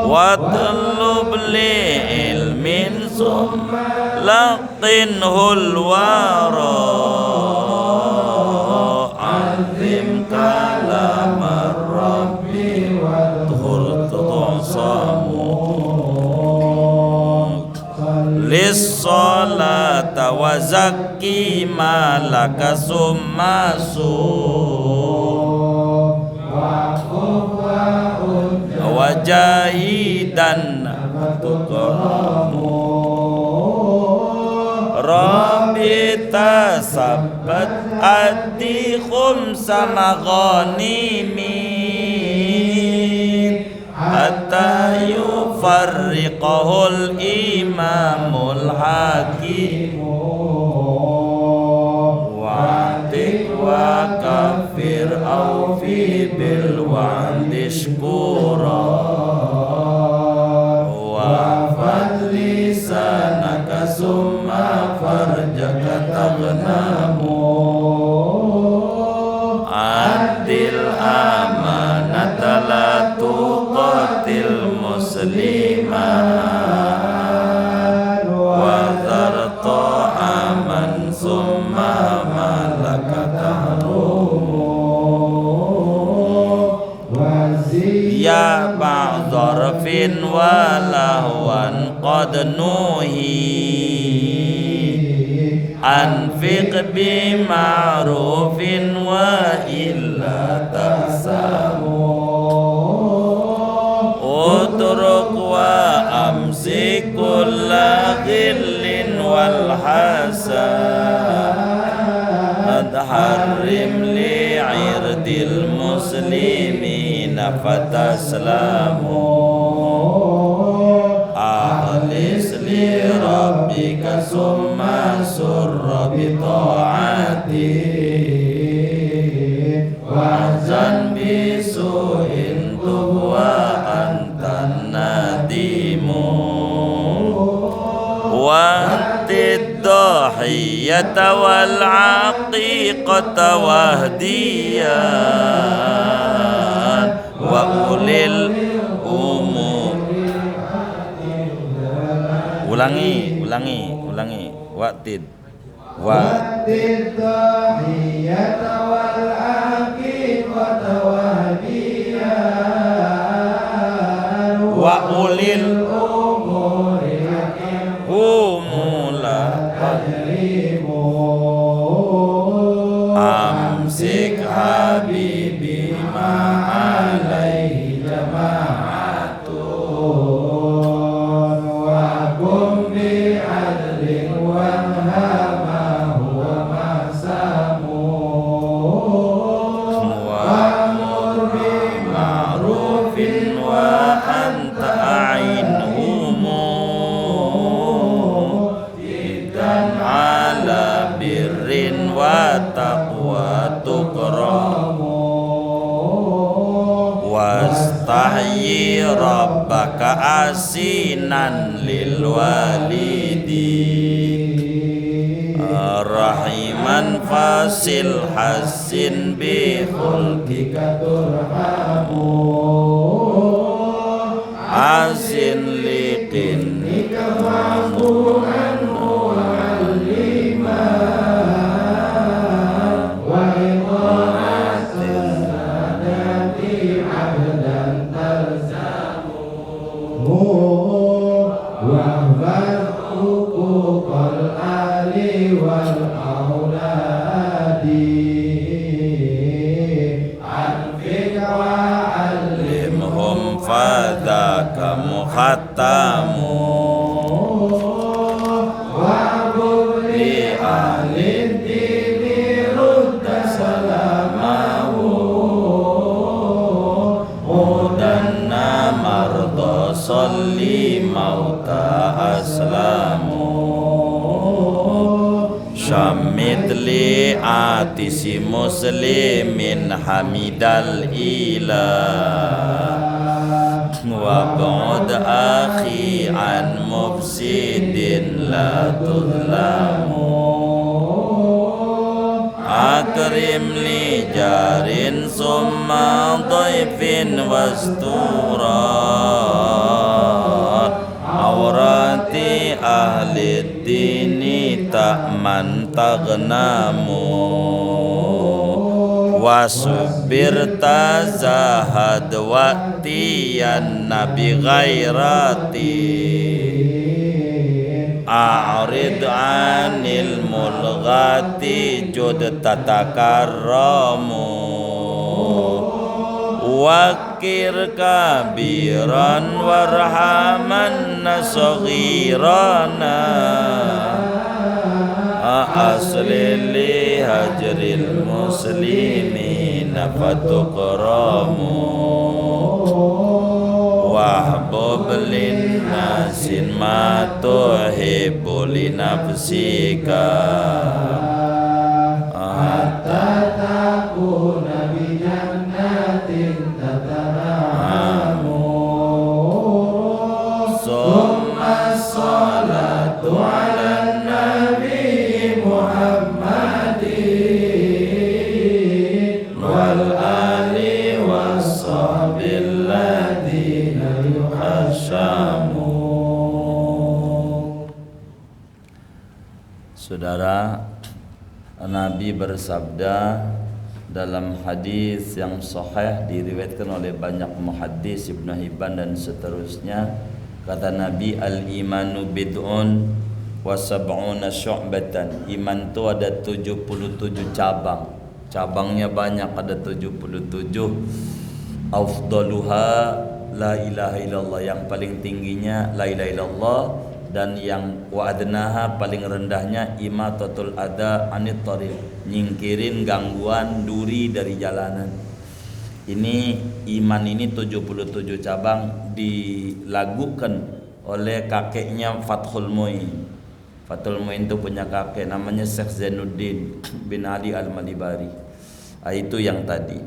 Speaker 1: wa talub li ilmin summa laqinhul wara azim kala wa zakki malaka summa wa jahidan Rabbi tasabbat adi khumsa maghanimin hatta yufarriqahul imamul hakim wa'tik wa kafir au fi bil wa'di shkura wa fadli sanaka summa farjaka taghnamu adil amanata la tuqatil musliman wa dharta aman summa malaka tahrumu ya ba'dharfin wa lahwan qad nuhi anfiq bima'rufin wa illa tahsamu utruk wa amsik kulla ghillin wal hasad harrim li'irdil muslimina fataslamu akhlis li rabbika summa surra bi ta'ati wahzan bi su'in tuhwa antan nadimu wahtid dhahiyata wal aqiqata wahdiyan wa ulil umur. Ulangi wahtid
Speaker 2: dhahiyata wal aqiqata wahdiyan
Speaker 1: wa ulil
Speaker 2: umuri
Speaker 1: umula amsik habibi ma'alaihi jama'atun wa kum bi adlin wa hama huwa masamu wa amur bi ma'rufin wa anta a'inhumu idan ala birrin wa taqwa tukramu wastahyi rabbaka asinan lil walidi rahiman fasil hasin bi khulqika turhamu asin liqinnika ma'mu'an mu'allima wa idha'atin sadati abdan talzamu wa huquqal ali wal auladi anfiq wa allimhum fadhaka muhattamu wa buli ahli dini rudda salamahu mudanna marda salli mauta aslamu syamid li atisi muslimin hamidal ilah wa ba'd akhi an mufsidin la tudlamu akrim li jarin summa dhaifin wasturat awrati ahli dini ta'man taghnamu wasubir tazahad waqtiyan nabi ghairati a'rid 'anil mulghati jud tatakarramu wakir kabiran warhaman saghirana asli li hajril muslimina fatukramu wahbub lin nasin ma tuhibbu li nafsika hatta
Speaker 2: takuna bi jannatin tatanamu summa salatu ala nabi Muhammadin wal ali wassabil ladina yuhasyamu.
Speaker 1: Saudara, Nabi bersabda dalam hadis yang sahih diriwayatkan oleh banyak muhaddis, Ibnu Hibban dan seterusnya, kata Nabi, al-imanu bid'un wa sab'una syu'batan. Iman itu ada 77 cabang. Cabangnya banyak, ada 77. Afdaluha la ilaha illallah, yang paling tingginya la ilaha illallah, dan yang wa'adnaha paling rendahnya imatatul adha anit thariq, nyingkirin gangguan duri dari jalanan. Ini iman ini 77 cabang dilakukan oleh kakeknya Fathul Muin. Fathul Muin itu punya kakek namanya Syekh Zainuddin bin Ali Al-Malibari. Itu yang tadi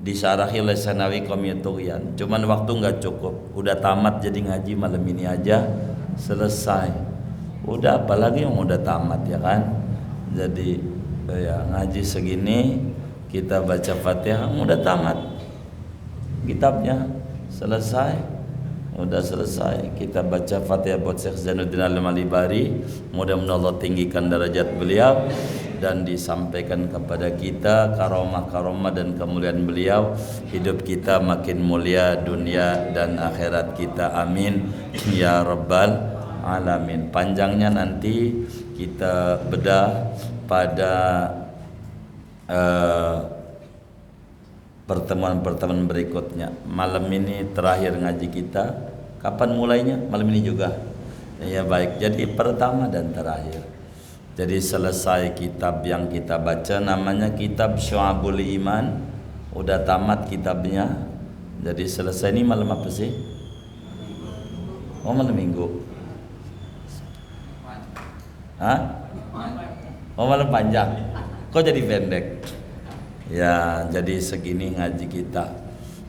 Speaker 1: disyarahi oleh Sanawi Qomiyatughyan. Cuman waktu nggak cukup, udah tamat jadi ngaji malam ini aja selesai. Udah apalagi yang udah tamat ya kan. Jadi ya ngaji segini kita baca Fatihah udah tamat, kitabnya selesai, udah selesai. Kita baca Fatihah buat Syekh Zainuddin Al-Malibari, mudah-mudahan Allah tinggikan derajat beliau dan disampaikan kepada kita karomah-karomah dan kemuliaan beliau. Hidup kita makin mulia dunia dan akhirat kita, amin ya rabbal alamin. Panjangnya nanti kita bedah pada pertemuan-pertemuan berikutnya. Malam ini terakhir ngaji kita. Kapan mulainya? Malam ini juga. Ya baik. Jadi pertama dan terakhir. Jadi selesai kitab yang kita baca, namanya kitab Syu'abul Iman. Udah tamat kitabnya. Jadi selesai. Ini malam apa sih? Oh malam minggu. Hah? Oh malam panjang. Kok jadi pendek? Ya jadi segini ngaji kita.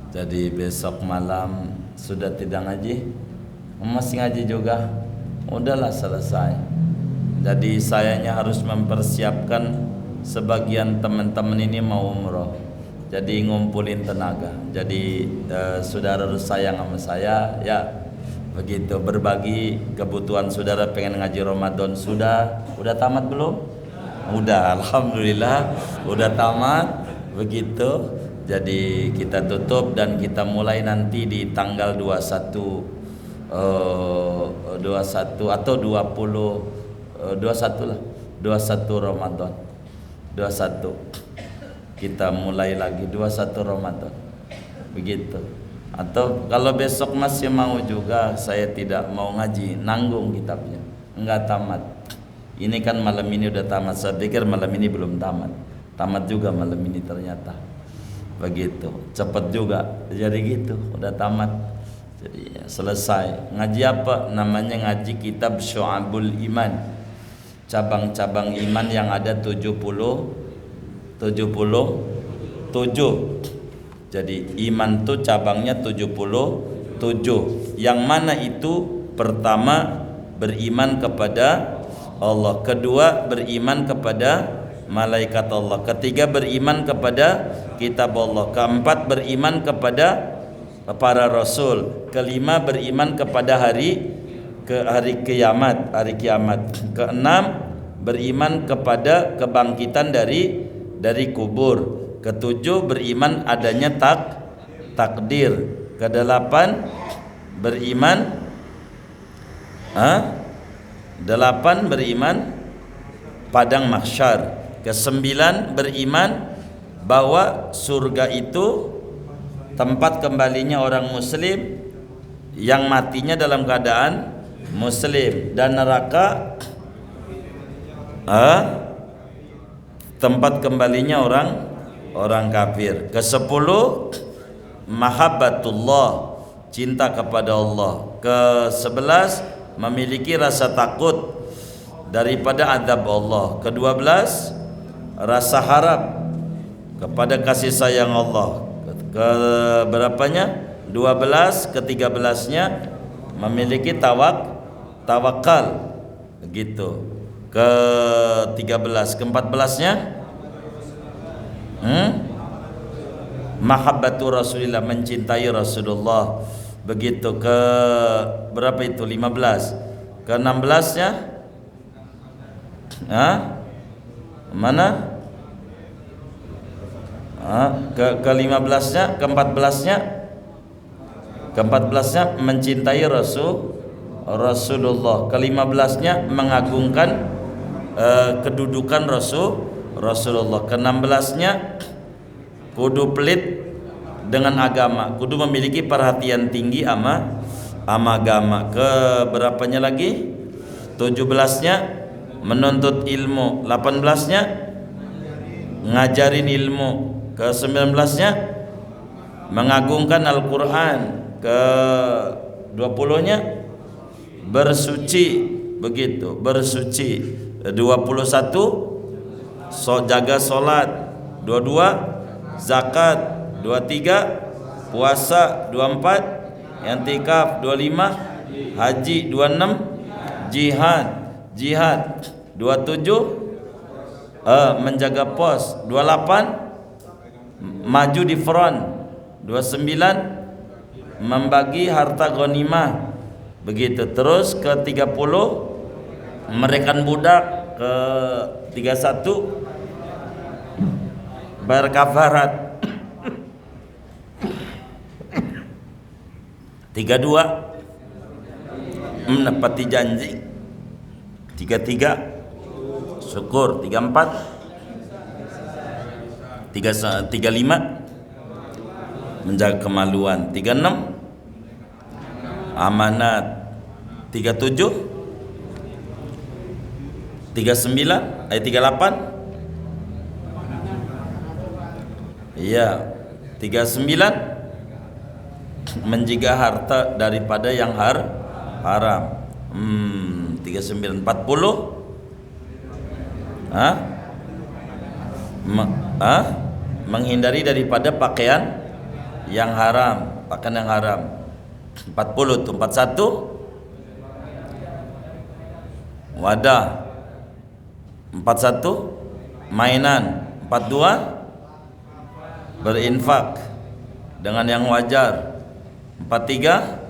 Speaker 1: Jadi besok malam sudah tidak ngaji? Masih ngaji juga? Udahlah selesai. Jadi sayanya harus mempersiapkan, sebagian teman-teman ini mau umroh. Jadi ngumpulin tenaga. Jadi saudara harus sayang sama saya ya. Begitu, berbagi kebutuhan saudara pengen ngaji Ramadan. Udah tamat belum? Udah, alhamdulillah udah tamat. Begitu. Jadi kita tutup dan kita mulai nanti di tanggal 21 atau 21 lah. 21 Ramadan. 21. Kita mulai lagi 21 Ramadan. Begitu. Atau kalau besok masih mau juga, saya tidak mau ngaji, nanggung kitabnya, enggak tamat. Ini kan malam ini udah tamat. Saya pikir malam ini belum tamat. Tamat juga malam ini ternyata. Begitu, cepat juga. Jadi gitu, udah tamat. Jadi ya, selesai. Ngaji apa? Namanya ngaji kitab Syu'abul Iman. Cabang-cabang iman yang ada 77. Jadi iman itu cabangnya 77. Yang mana itu? Pertama, beriman kepada Allah. Kedua, beriman kepada malaikat Allah. Ketiga, beriman kepada kitab Allah. Keempat, beriman kepada para rasul. Kelima, beriman kepada hari kiamat. Keenam, beriman kepada kebangkitan dari kubur. Ketujuh, beriman adanya takdir. Kedelapan, beriman 8 beriman padang mahsyar. Ke-9 beriman bahwa surga itu tempat kembalinya orang muslim yang matinya dalam keadaan muslim, dan neraka tempat kembalinya orang kafir. Ke-10 mahabbatullah, cinta kepada Allah. Ke-11 memiliki rasa takut daripada azab Allah. Ke-12 rasa harap kepada kasih sayang Allah. Keberapanya? 12. Ke-13-nya memiliki tawakal gitu. Ke-13. Ke-14-nya mahabbatu Rasulillah, mencintai Rasulullah. Begitu. Ke berapa itu? 15. Ke-16-nya mana? Ke-15-nya, ke-14-nya mencintai Rasulullah. Ke-15-nya mengagungkan kedudukan Rasulullah. Ke-16-nya kudu pelit dengan agama, kudu memiliki perhatian tinggi ama agama. Ke berapanya lagi? 17-nya menuntut ilmu. 18-nya ngajarin ilmu. Ke 19-nya mengagungkan Al-Quran. Ke 20-nya bersuci, begitu, bersuci. 21 jaga solat. 22 zakat. 23 puasa. 24 i'tikaf. 25 haji. 26 jihad. 27 menjaga pos. 28 maju di front. 29 membagi harta ghanimah. Begitu terus. Ke 30 merekan budak. Ke 31 bayar kafarat. 32 menepati janji. 33 syukur. 35 menjaga kemaluan. 36 amanat. 37 38 iya, 39 menjaga harta daripada yang haram. 39 40 menghindari daripada pakaian yang haram, pakaian yang haram. 40 tuh. 41 wadah. 41 mainan. 42 berinfak dengan yang wajar. 43